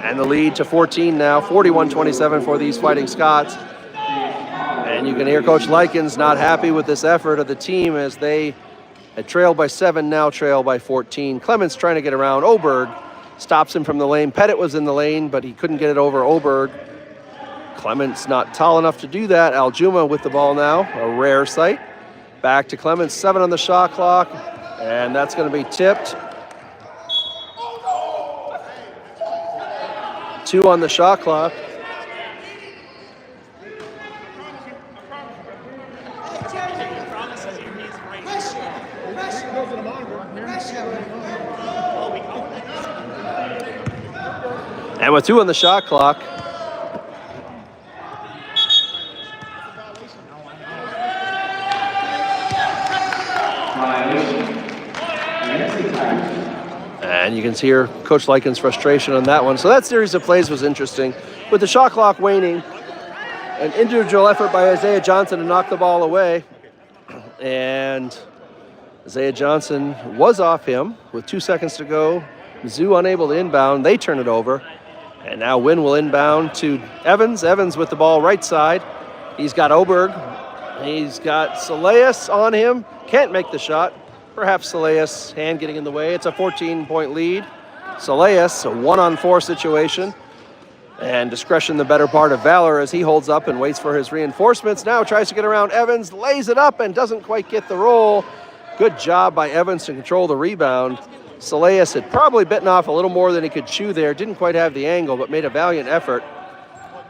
And the lead to 14 now, 41-27 for these Fighting Scots. And you can hear Coach Likens not happy with this effort of the team as they had trailed by 7, now trail by 14. Clements trying to get around Oberg, stops him from the lane. Pettit was in the lane, but he couldn't get it over Oberg. Clements not tall enough to do that. Aljuma with the ball now, a rare sight. Back to Clements, 7 on the shot clock, and that's going to be tipped. 2 on the shot clock. And with 2 on the shot clock, and you can hear Coach Likens' frustration on that one. So that series of plays was interesting. With the shot clock waning, an individual effort by Isaiah Johnson to knock the ball away. And Isaiah Johnson was off him with 2 seconds to go. Mizzou unable to inbound. They turn it over. And now Wynn will inbound to Evans. Evans with the ball right side. He's got Oberg. He's got Saleas on him. Can't make the shot. Perhaps Saleas' hand getting in the way. It's a 14-point lead. Saleas, a 1-on-4 situation. And discretion the better part of valor as he holds up and waits for his reinforcements. Now tries to get around Evans, lays it up and doesn't quite get the roll. Good job by Evans to control the rebound. Saleas had probably bitten off a little more than he could chew there. Didn't quite have the angle, but made a valiant effort.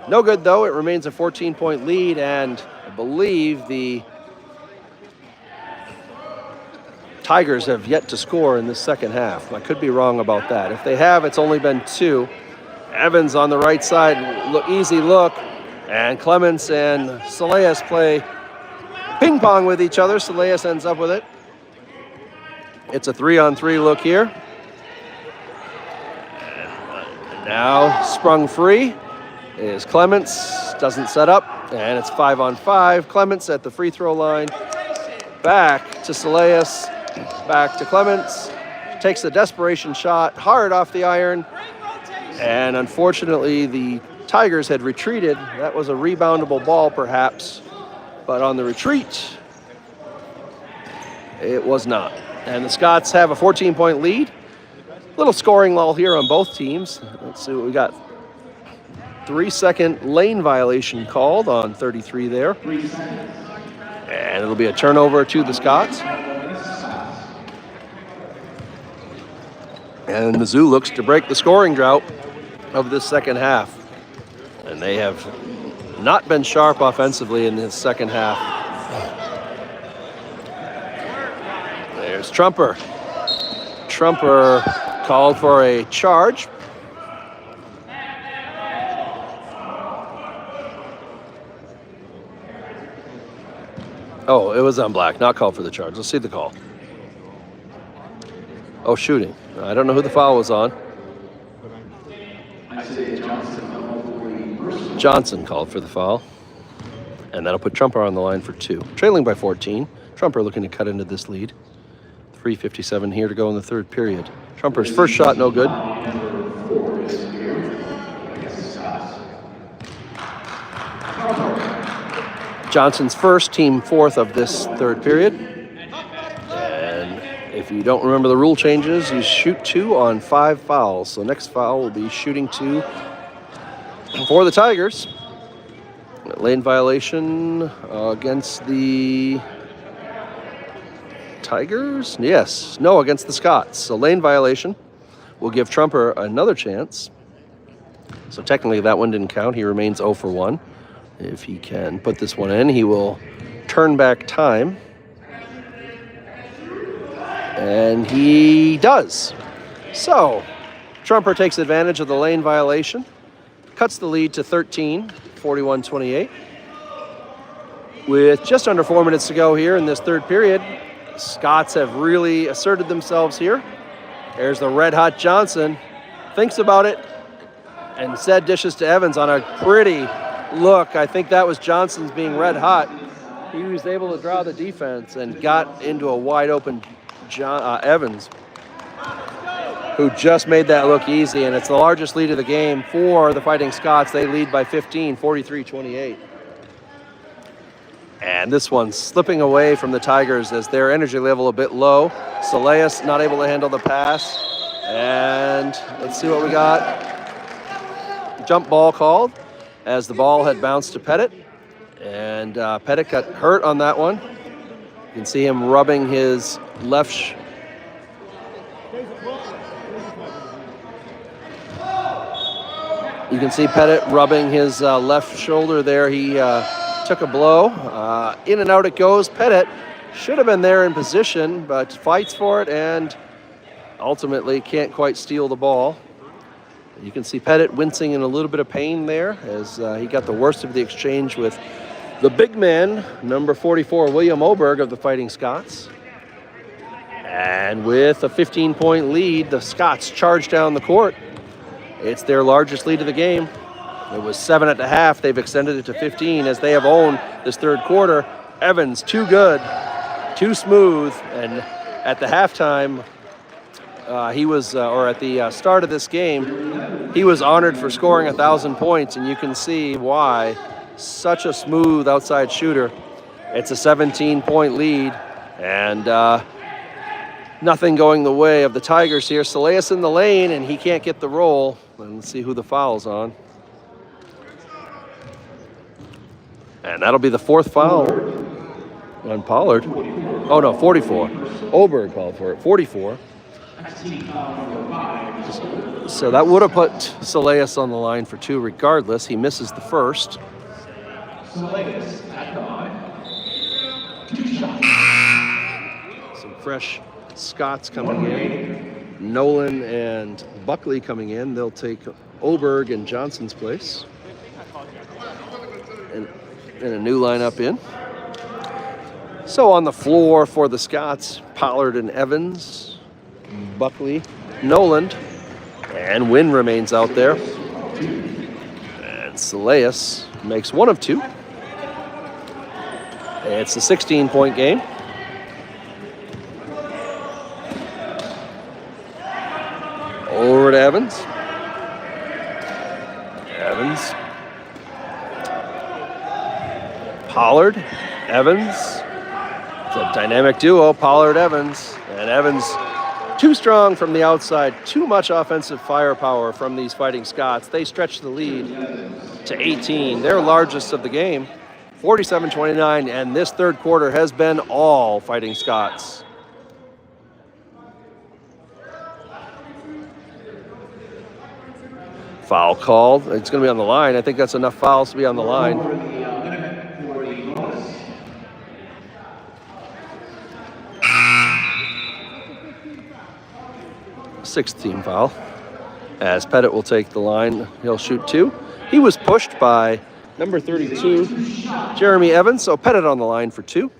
No good, though. It remains a 14-point lead, and I believe the Tigers have yet to score in this second half. I could be wrong about that. If they have, it's only been 2. Evans on the right side, easy look, and Clements and Saleas play ping pong with each other. Saleas ends up with it. It's a 3-on-3 look here. And now sprung free is Clements, doesn't set up, and it's 5-on-5. Clements at the free throw line. Back to Saleas, back to Clements. Takes the desperation shot, hard off the iron. And unfortunately, the Tigers had retreated. That was a reboundable ball, perhaps. But on the retreat, it was not. And the Scots have a 14-point lead. Little scoring lull here on both teams. Let's see what we got. 3-second lane violation called on 33 there. And it'll be a turnover to the Scots. And Mizzou looks to break the scoring drought of this second half. And they have not been sharp offensively in this second half. There's Trumper. Trumper called for a charge. Oh, it was on Black, not called for the charge. Let's see the call. Oh, shooting. I don't know who the foul was on. Johnson called for the foul. And that'll put Trumper on the line for 2. Trailing by 14. Trumper looking to cut into this lead. 3:57 here to go in the third period. Trumper's first shot, no good. Johnson's first, team fourth of this third period. And if you don't remember the rule changes, you shoot 2 on 5 fouls. So next foul will be shooting 2 for the Tigers. Lane violation against the Tigers? Yes. No, against the Scots. So lane violation will give Trumper another chance. So technically that one didn't count. He remains 0 for 1. If he can put this one in, he will turn back time. And he does. So Trumper takes advantage of the lane violation, cuts the lead to 13, 41-28. With just under 4 minutes to go here in this third period, Scots have really asserted themselves here. There's the red-hot Johnson. Thinks about it and said dishes to Evans on a pretty look. I think that was Johnson's being red-hot. He was able to draw the defense and got into a wide-open Evans, who just made that look easy, and it's the largest lead of the game for the Fighting Scots. They lead by 15, 43-28. And this one's slipping away from the Tigers as their energy level a bit low. Saleas not able to handle the pass. And let's see what we got. Jump ball called as the ball had bounced to Pettit. And Pettit got hurt on that one. You can see him rubbing his left You can see Pettit rubbing his left shoulder there. He took a blow. In and out it goes. Pettit should have been there in position, but fights for it and ultimately can't quite steal the ball. You can see Pettit wincing in a little bit of pain there as he got the worst of the exchange with the big man, number 44, William Oberg of the Fighting Scots. And with a 15-point lead, the Scots charge down the court. It's their largest lead of the game. It was 7 at the half. They've extended it to 15 as they have owned this third quarter. Evans, too good, too smooth. And at the halftime, he was, or at the start of this game, he was honored for scoring 1,000 points, and you can see why. Such a smooth outside shooter. It's a 17-point lead, and nothing going the way of the Tigers here. Saleas in the lane, and he can't get the roll. And let's see who the foul's on. And that'll be the fourth foul on Pollard. Oh, no, 44. Oberg called for it, 44. So that would have put Saleas on the line for 2 regardless. He misses the first. Some fresh Scots coming in. Nolan and Buckley coming in. They'll take Oberg and Johnson's place. And a new lineup in. So on the floor for the Scots, Pollard and Evans, Buckley, Noland, and Wynn remains out there. And Saleas makes 1 of 2. It's a 16-point game. Over to Evans. Evans. Pollard. Evans. It's a dynamic duo, Pollard-Evans. And Evans too strong from the outside. Too much offensive firepower from these Fighting Scots. They stretch the lead to 18. Their largest of the game. 47-29, and this third quarter has been all Fighting Scots. Foul called. It's going to be on the line. I think that's enough fouls to be on the line. Sixth team foul. As Pettit will take the line, he'll shoot 2. He was pushed by number 32, Jeremy Evans, so Pettit on the line for 2.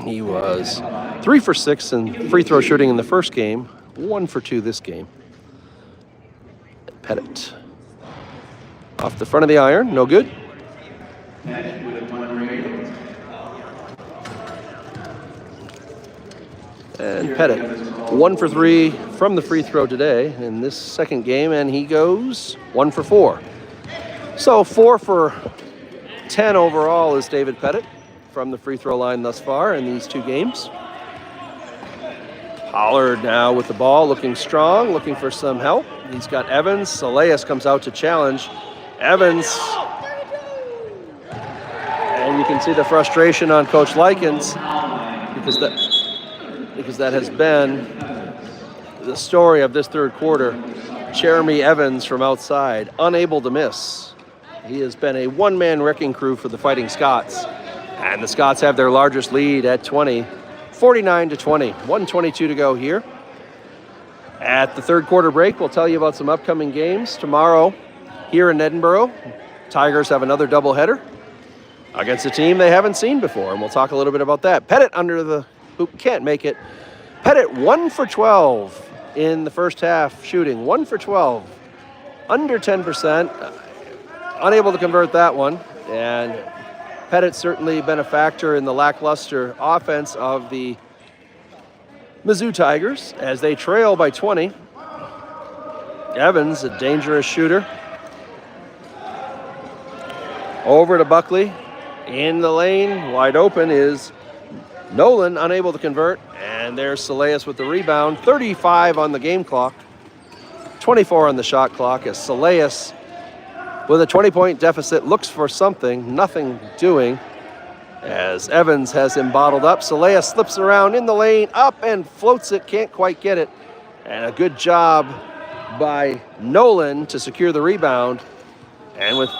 He was 3 for 6 in free throw shooting in the first game, 1 for 2 this game. Pettit Off the front of the iron, no good. And Pettit, 1 for 3 from the free throw today in this second game, and he goes 1 for 4. So 4 for 10 overall is David Pettit from the free throw line thus far in these 2 games. Pollard now with the ball, looking strong, looking for some help. He's got Evans. Saleas comes out to challenge. Evans. And you can see the frustration on Coach Likens because that has been the story of this third quarter. Jeremy Evans from outside, unable to miss. He has been a one-man wrecking crew for the Fighting Scots. And the Scots have their largest lead at 20, 49-20, 1:22 to go here. At the third quarter break, we'll tell you about some upcoming games. Tomorrow, here in Edinboro, Tigers have another doubleheader against a team they haven't seen before, and we'll talk a little bit about that. Pettit under the hoop, can't make it. Pettit 1 for 12 in the first half shooting, 1 for 12, under 10%, unable to convert that one. And Pettit's certainly been a factor in the lackluster offense of the Mizzou Tigers as they trail by 20. Evans, a dangerous shooter. Over to Buckley. In the lane, wide open is Nolan, unable to convert. And there's Saleas with the rebound. 35 on the game clock. 24 on the shot clock as Saleas, with a 20-point deficit, looks for something. Nothing doing as Evans has him bottled up. Saleas slips around in the lane, up and floats it, can't quite get it. And a good job by Nolan to secure the rebound. And with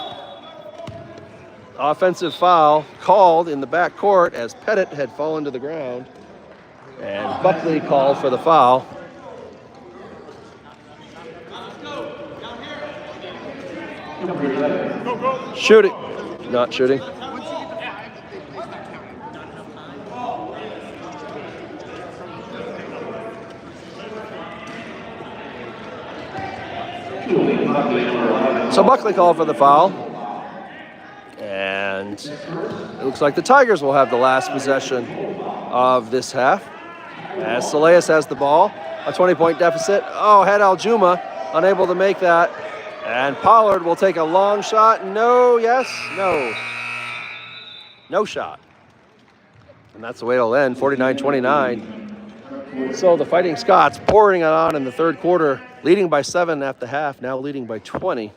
offensive foul called in the back court as Pettit had fallen to the ground. And Buckley called for the foul. Shooting. Not shooting. So Buckley called for the foul. And it looks like the Tigers will have the last possession of this half. As Saleas has the ball, a 20-point deficit. Oh, had Aljuma, unable to make that. And Pollard will take a long shot. No, yes, no. No shot. And that's the way it'll end, 49-29. So the Fighting Scots pouring it on in the third quarter, leading by 7 at the half, now leading by 20.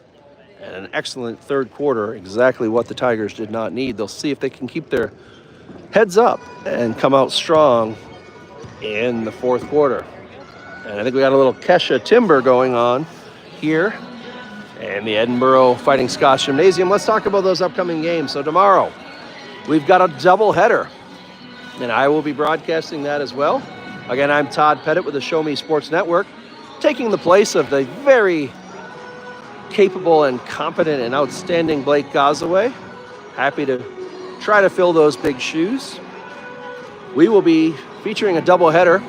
And an excellent third quarter, exactly what the Tigers did not need. They'll see if they can keep their heads up and come out strong in the fourth quarter. And I think we got a little Kesha Timber going on here in the Edinboro Fighting Scots Gymnasium. Let's talk about those upcoming games. So tomorrow, we've got a doubleheader, and I will be broadcasting that as well. Again, I'm Todd Pettit with the Show Me Sports Network, taking the place of the very capable and competent and outstanding Blake Gazaway. Happy to try to fill those big shoes. We will be featuring a doubleheader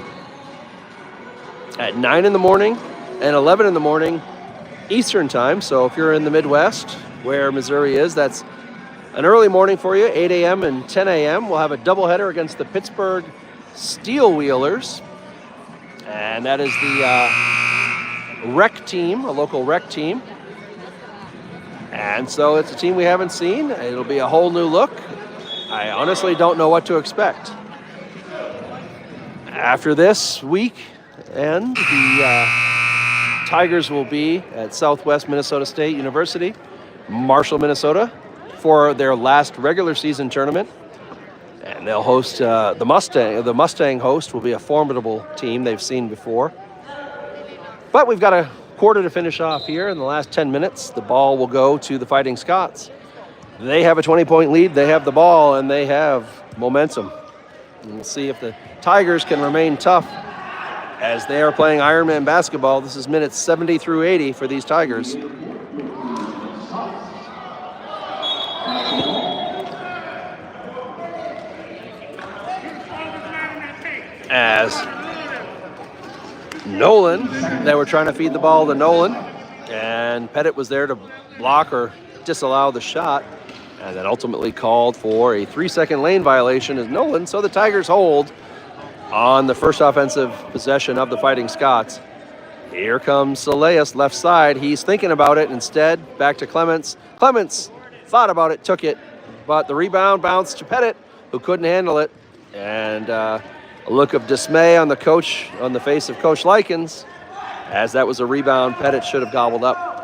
at 9 in the morning and 11 in the morning Eastern time. So if you're in the Midwest, where Missouri is, that's an early morning for you, 8 a.m. and 10 a.m. We'll have a doubleheader against the Pittsburgh Steel Wheelers. And that is the rec team, a local rec team. And so it's a team we haven't seen. It'll be a whole new look. I honestly don't know what to expect. After this week, and the Tigers will be at Southwest Minnesota State University, Marshall, Minnesota, for their last regular season tournament. And they'll host the Mustang. The Mustang host will be a formidable team they've seen before. But we've got a quarter to finish off here. In the last 10 minutes, the ball will go to the Fighting Scots. They have a 20-point lead. They have the ball, and they have momentum. And we'll see if the Tigers can remain tough as they are playing Ironman basketball. This is minutes 70 through 80 for these Tigers. As Nolan, they were trying to feed the ball to Nolan, and Pettit was there to block or disallow the shot, and then ultimately called for a 3-second lane violation as Nolan. So the Tigers hold on the first offensive possession of the Fighting Scots. Here comes Saleas, left side. He's thinking about it instead. Back to Clements. Clements thought about it, took it, but the rebound bounced to Pettit, who couldn't handle it. And a look of dismay on the face of Coach Likens, as that was a rebound Pettit should have gobbled up.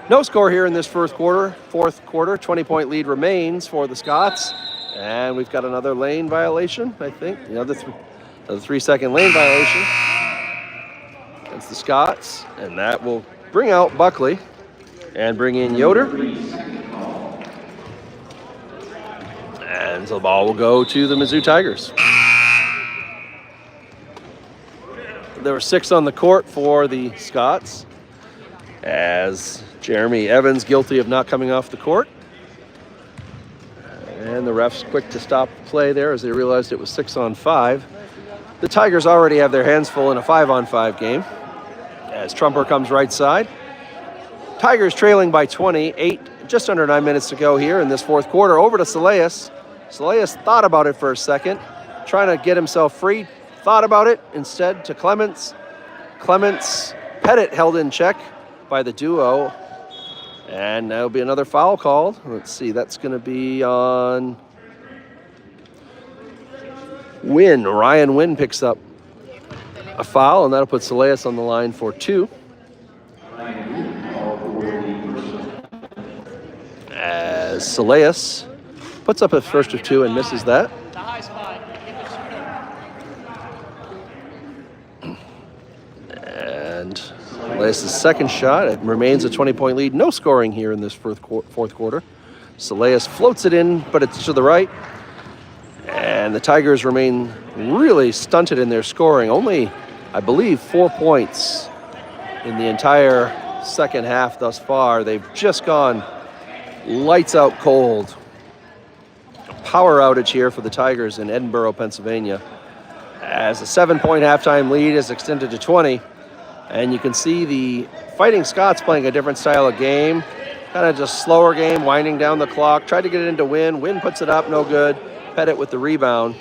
No score here in this fourth quarter. 20-point lead remains for the Scots. And we've got another lane violation, I think. Another 3-second lane violation against the Scots. And that will bring out Buckley and bring in Yoder. And so the ball will go to the Mizzou Tigers. There were 6 on the court for the Scots, as Jeremy Evans guilty of not coming off the court. And the refs quick to stop play there as they realized it was 6-on-5. The Tigers already have their hands full in a 5-on-5 game, as Trumper comes right side. Tigers trailing by 28, just under 9 minutes to go here in this fourth quarter. Over to Saleas. Saleas thought about it for a second, trying to get himself free. Thought about it instead to Clements. Clements, Pettit held in check by the duo. And that'll be another foul called. Let's see, that's going to be on Wynn. Ryan Wynn picks up a foul, and that'll put Saleas on the line for 2. As Saleas puts up his first of 2 and misses that. And Saleas' second shot. It remains a 20-point lead. No scoring here in this fourth quarter. Saleas floats it in, but it's to the right. And the Tigers remain really stunted in their scoring. Only, I believe, 4 points in the entire second half thus far. They've just gone lights out cold. Power outage here for the Tigers in Edinboro, Pennsylvania, as a 7-point halftime lead is extended to 20. And you can see the Fighting Scots playing a different style of game, kind of just slower game, winding down the clock. Tried to get it into Wynn. Wynn puts it up, no good. Pettit with the rebound.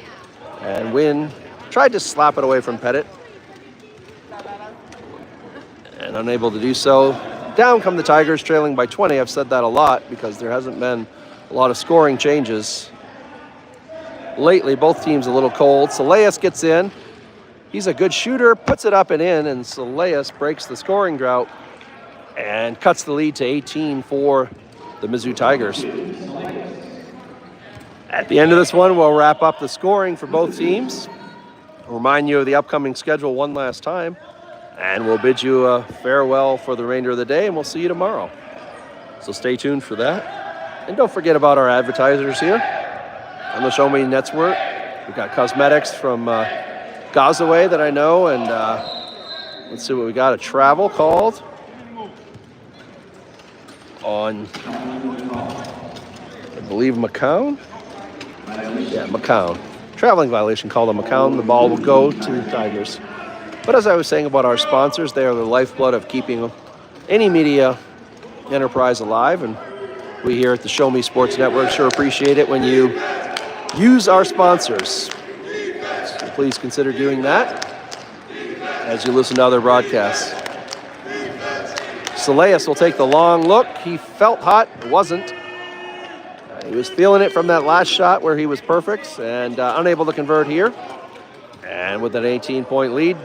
And Wynn tried to slap it away from Pettit, and unable to do so. Down come the Tigers, trailing by 20. I've said that a lot because there hasn't been a lot of scoring changes lately. Both teams a little cold. Saleas gets in. He's a good shooter, puts it up and in, and Saleas breaks the scoring drought and cuts the lead to 18 for the Mizzou Tigers. At the end of this one, we'll wrap up the scoring for both teams. I'll remind you of the upcoming schedule one last time, and we'll bid you a farewell for the remainder of the day, and we'll see you tomorrow. So stay tuned for that. And don't forget about our advertisers here on the Show Me Network. We've got cosmetics from Gazaway that I know, and let's see what we got. A travel called on, I believe, McCown. Yeah, McCown. Traveling violation called on McCown. The ball will go to the Tigers. But as I was saying about our sponsors, they are the lifeblood of keeping any media enterprise alive, and we here at the Show Me Sports Network sure appreciate it when you use our sponsors. So please consider doing that as you listen to other broadcasts. Saleas will take the long look. He felt hot, wasn't. He was feeling it from that last shot where he was perfect, and unable to convert here. And with an 18-point lead,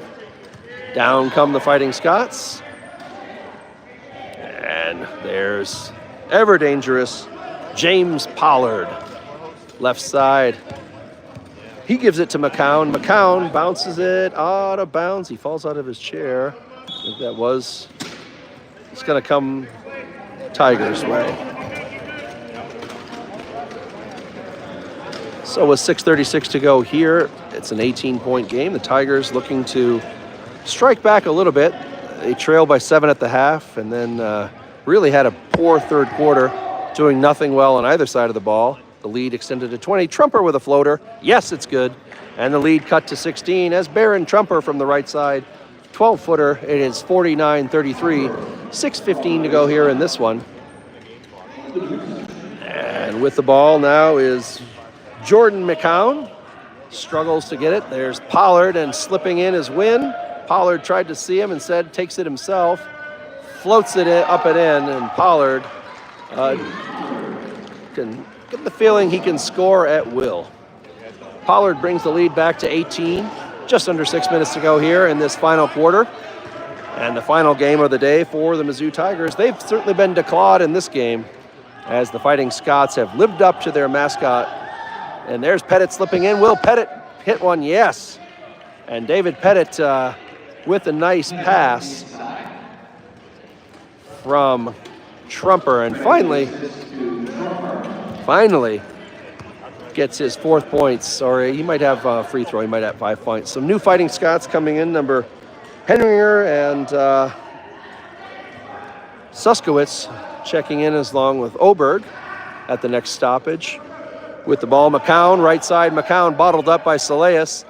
down come the Fighting Scots. And there's ever dangerous James Pollard, left side. He gives it to McCown. McCown bounces it out of bounds. He falls out of his chair. I think that was, it's going to come Tigers' way. So with 6:36 to go here, it's an 18-point game. The Tigers looking to strike back a little bit. They trail by 7 at the half, and then really had a poor third quarter, doing nothing well on either side of the ball. The lead extended to 20. Trumper with a floater. Yes, it's good. And the lead cut to 16 as Barron Trumper from the right side. 12-footer. It is 49-33. 6:15 to go here in this one. And with the ball now is Jordan McCown. Struggles to get it. There's Pollard, and slipping in is Wynn. Pollard tried to see him, instead takes it himself, floats it up and in, and Pollard can get the feeling he can score at will. Pollard brings the lead back to 18. Just under 6 minutes to go here in this final quarter. And the final game of the day for the Mizzou Tigers. They've certainly been declawed in this game, as the Fighting Scots have lived up to their mascot. And there's Pettit slipping in. Will Pettit hit one? Yes. And David Pettit with a nice pass from Trumper. And finally gets his 4th points. Or he might have a free throw. He might have 5 points. Some new Fighting Scots coming in. Number Henringer and Suskowitz checking in along with Oberg at the next stoppage. With the ball, McCown, right side. McCown bottled up by Saleas.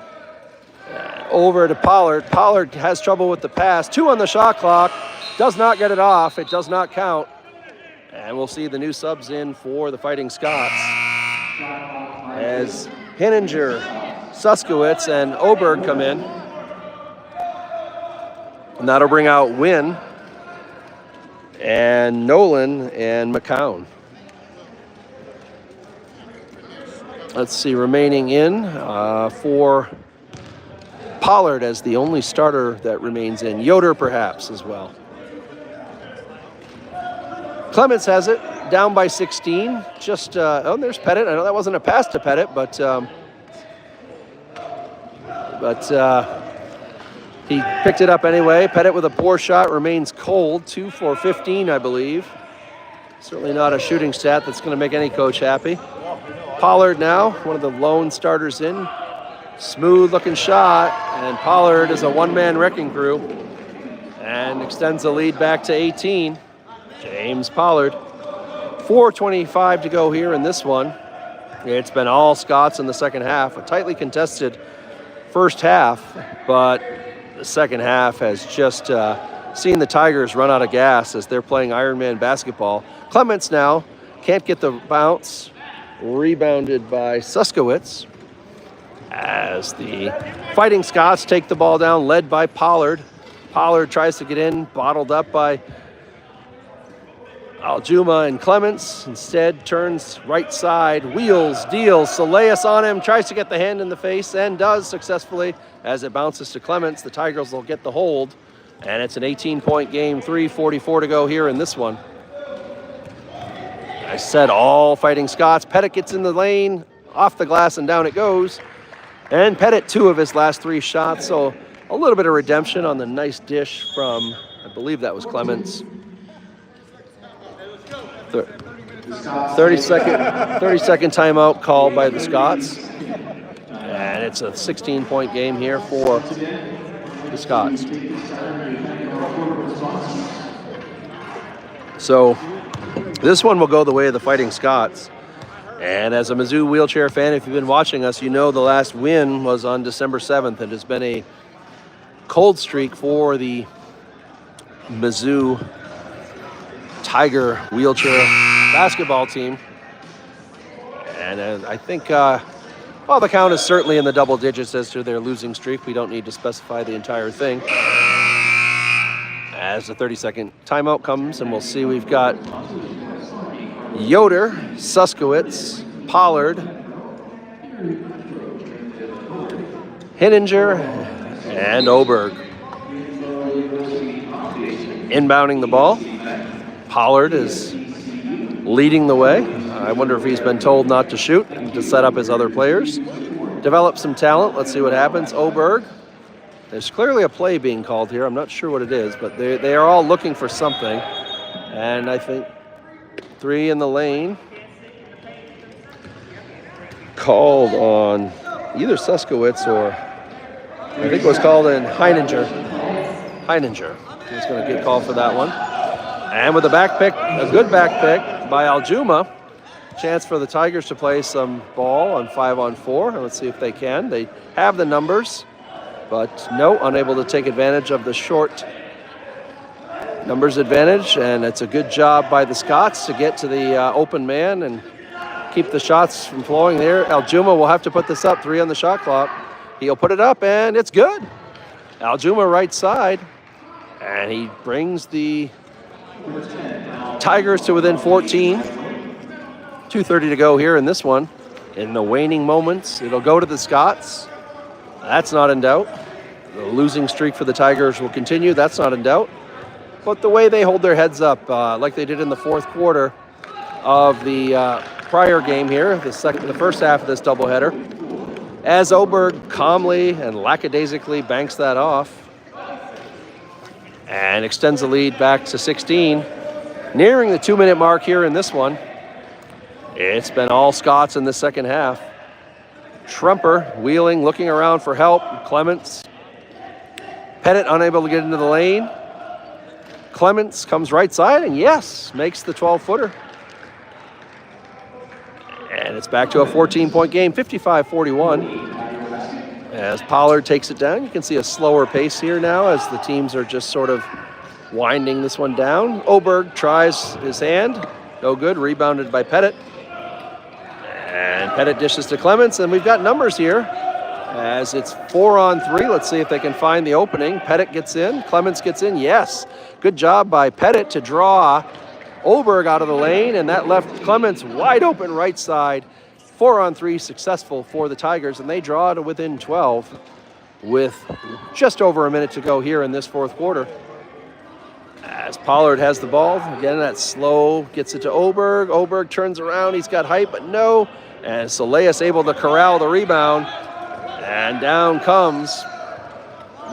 Over to Pollard. Pollard has trouble with the pass. 2 on the shot clock. Does not get it off. It does not count. And we'll see the new subs in for the Fighting Scots, as Henninger, Suskowitz, and Oberg come in. And that'll bring out Wynn and Nolan and McCown. Let's see, remaining in for Pollard as the only starter that remains in. Yoder perhaps as well. Clements has it, down by 16. Just, oh, there's Pettit. I know that wasn't a pass to Pettit, but he picked it up anyway. Pettit with a poor shot, remains cold. 2 for 15, I believe. Certainly not a shooting stat that's going to make any coach happy. Pollard now, one of the lone starters in. Smooth looking shot, and Pollard is a one-man wrecking crew and extends the lead back to 18. James Pollard. 4:25 to go here in this one. It's been all Scots in the second half. A tightly contested first half, but the second half has just seen the Tigers run out of gas as they're playing Ironman basketball. Clements now can't get the bounce. Rebounded by Suskowitz, as the Fighting Scots take the ball down, led by Pollard. Pollard tries to get in, bottled up by Aljuma and Clements. Instead turns right side, wheels, deals. Saleas on him, tries to get the hand in the face, and does successfully as it bounces to Clements. The Tigers will get the hold, and it's an 18-point game. 3:44 to go here in this one. I said all Fighting Scots. Pettit gets in the lane, off the glass, and down it goes. And Pettit, 2 of his last 3 shots, so a little bit of redemption on the nice dish from, I believe that was Clements. 30-second timeout called by the Scots. And it's a 16-point game here for the Scots. So this one will go the way of the Fighting Scots. And as a Mizzou wheelchair fan, if you've been watching us, you know the last win was on December 7th. It has been a cold streak for the Mizzou Tiger wheelchair basketball team. And I think, the count is certainly in the double digits as to their losing streak. We don't need to specify the entire thing. As the 30-second timeout comes, and we'll see, we've got Yoder, Suskowitz, Pollard, Henninger, and Oberg. Inbounding the ball. Pollard is leading the way. I wonder if he's been told not to shoot and to set up his other players. Develop some talent. Let's see what happens. Oberg. There's clearly a play being called here. I'm not sure what it is, but they are all looking for something. And I think 3 in the lane. Called on either Suskowitz or I think it was called in Heininger. He's going to get called for that one. And with a back pick, a good back pick by Aljuma. Chance for the Tigers to play some ball on 5-on-4. Let's see if they can. They have the numbers, but no, unable to take advantage of the short numbers advantage. And it's a good job by the Scots to get to the open man and keep the shots from flowing there. Aljuma will have to put this up, 3 on the shot clock. He'll put it up, and it's good. Aljuma right side, and he brings the Tigers to within 14. 2:30 to go here in this one. In the waning moments, it'll go to the Scots. That's not in doubt. The losing streak for the Tigers will continue. That's not in doubt. But the way they hold their heads up, like they did in the fourth quarter of the prior game here, the first half of this doubleheader, as Oberg calmly and lackadaisically banks that off and extends the lead back to 16. Nearing the 2-minute mark here in this one. It's been all Scots in the second half. Trumper wheeling, looking around for help. Clements. Pettit unable to get into the lane. Clements comes right side and yes, makes the 12-footer. And it's back to a 14-point game, 55-41. As Pollard takes it down, you can see a slower pace here now as the teams are just sort of winding this one down. Oberg tries his hand. No good, rebounded by Pettit. And Pettit dishes to Clements, and we've got numbers here as it's 4-on-3. Let's see if they can find the opening. Pettit gets in, Clements gets in, yes. Good job by Pettit to draw Oberg out of the lane, and that left Clements wide open right side. 4-on-3 successful for the Tigers, and they draw to within 12 with just over a minute to go here in this fourth quarter. As Pollard has the ball, again, that's slow, gets it to Oberg. Oberg turns around, he's got height, but no. And Soleas able to corral the rebound. And down comes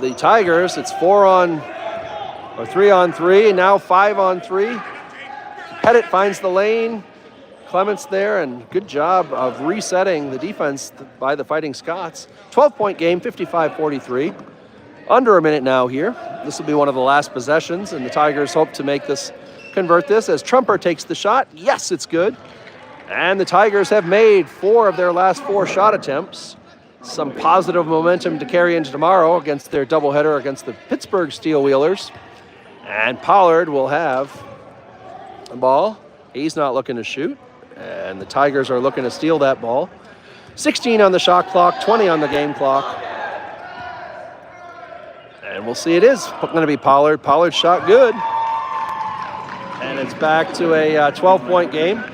the Tigers. It's 3-on-3, and now 5-on-3. Pettit finds the lane. Clements there, and good job of resetting the defense by the Fighting Scots. 12-point game, 55-43. Under a minute now here. This will be one of the last possessions, and the Tigers hope to convert this as Trumper takes the shot. Yes, it's good. And the Tigers have made 4 of their last 4 shot attempts. Some positive momentum to carry into tomorrow against their doubleheader against the Pittsburgh Steel Wheelers. And Pollard will have the ball. He's not looking to shoot, and the Tigers are looking to steal that ball. 16 on the shot clock, 20 on the game clock. And we'll see, it is going to be Pollard. Pollard shot good. And it's back to a 12-point game.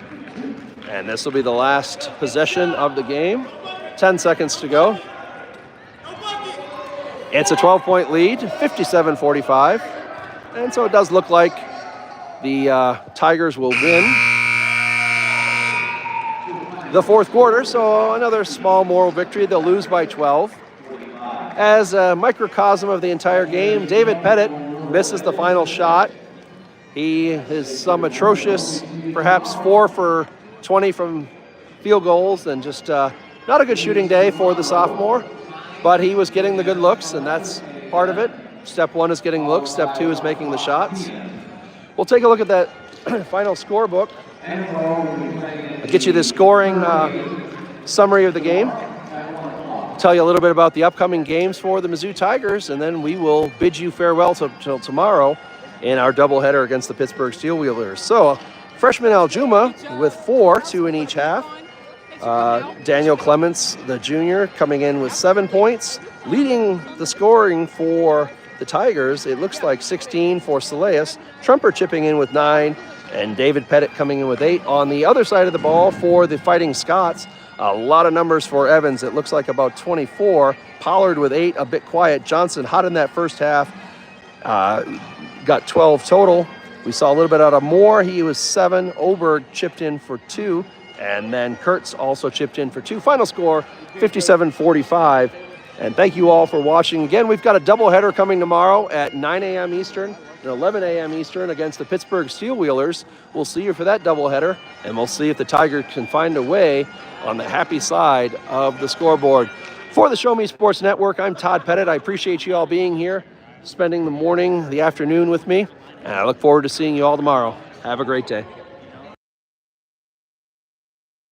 And this will be the last possession of the game. 10 seconds to go. It's a 12-point lead, 57-45. And so it does look like the Tigers will win the fourth quarter. So another small moral victory. They'll lose by 12. As a microcosm of the entire game, David Pettit misses the final shot. He is some atrocious, perhaps 4 for 20 from field goals, and just not a good shooting day for the sophomore. But he was getting the good looks, and that's part of it. Step 1 is getting looks. Step 2 is making the shots. We'll take a look at that final scorebook. I'll get you the scoring summary of the game. Tell you a little bit about the upcoming games for the Mizzou Tigers, and then we will bid you farewell till tomorrow in our doubleheader against the Pittsburgh Steel Wheelers. So, freshman Aljuma with 4, 2 in each half. Daniel Clements, the junior, coming in with 7 points. Leading the scoring for the Tigers, it looks like 16 for Soleas. Trumper chipping in with 9, and David Pettit coming in with 8. On the other side of the ball for the Fighting Scots, a lot of numbers for Evans. It looks like about 24. Pollard with 8, a bit quiet. Johnson hot in that first half. Got 12 total. We saw a little bit out of Moore. He was 7. Oberg chipped in for 2. And then Kurtz also chipped in for 2. Final score, 57-45. And thank you all for watching. Again, we've got a doubleheader coming tomorrow at 9 a.m. Eastern and 11 a.m. Eastern against the Pittsburgh Steel Wheelers. We'll see you for that doubleheader, and we'll see if the Tigers can find a way on the happy side of the scoreboard. For the Show Me Sports Network, I'm Todd Pettit. I appreciate you all being here, spending the morning, the afternoon with me, and I look forward to seeing you all tomorrow. Have a great day.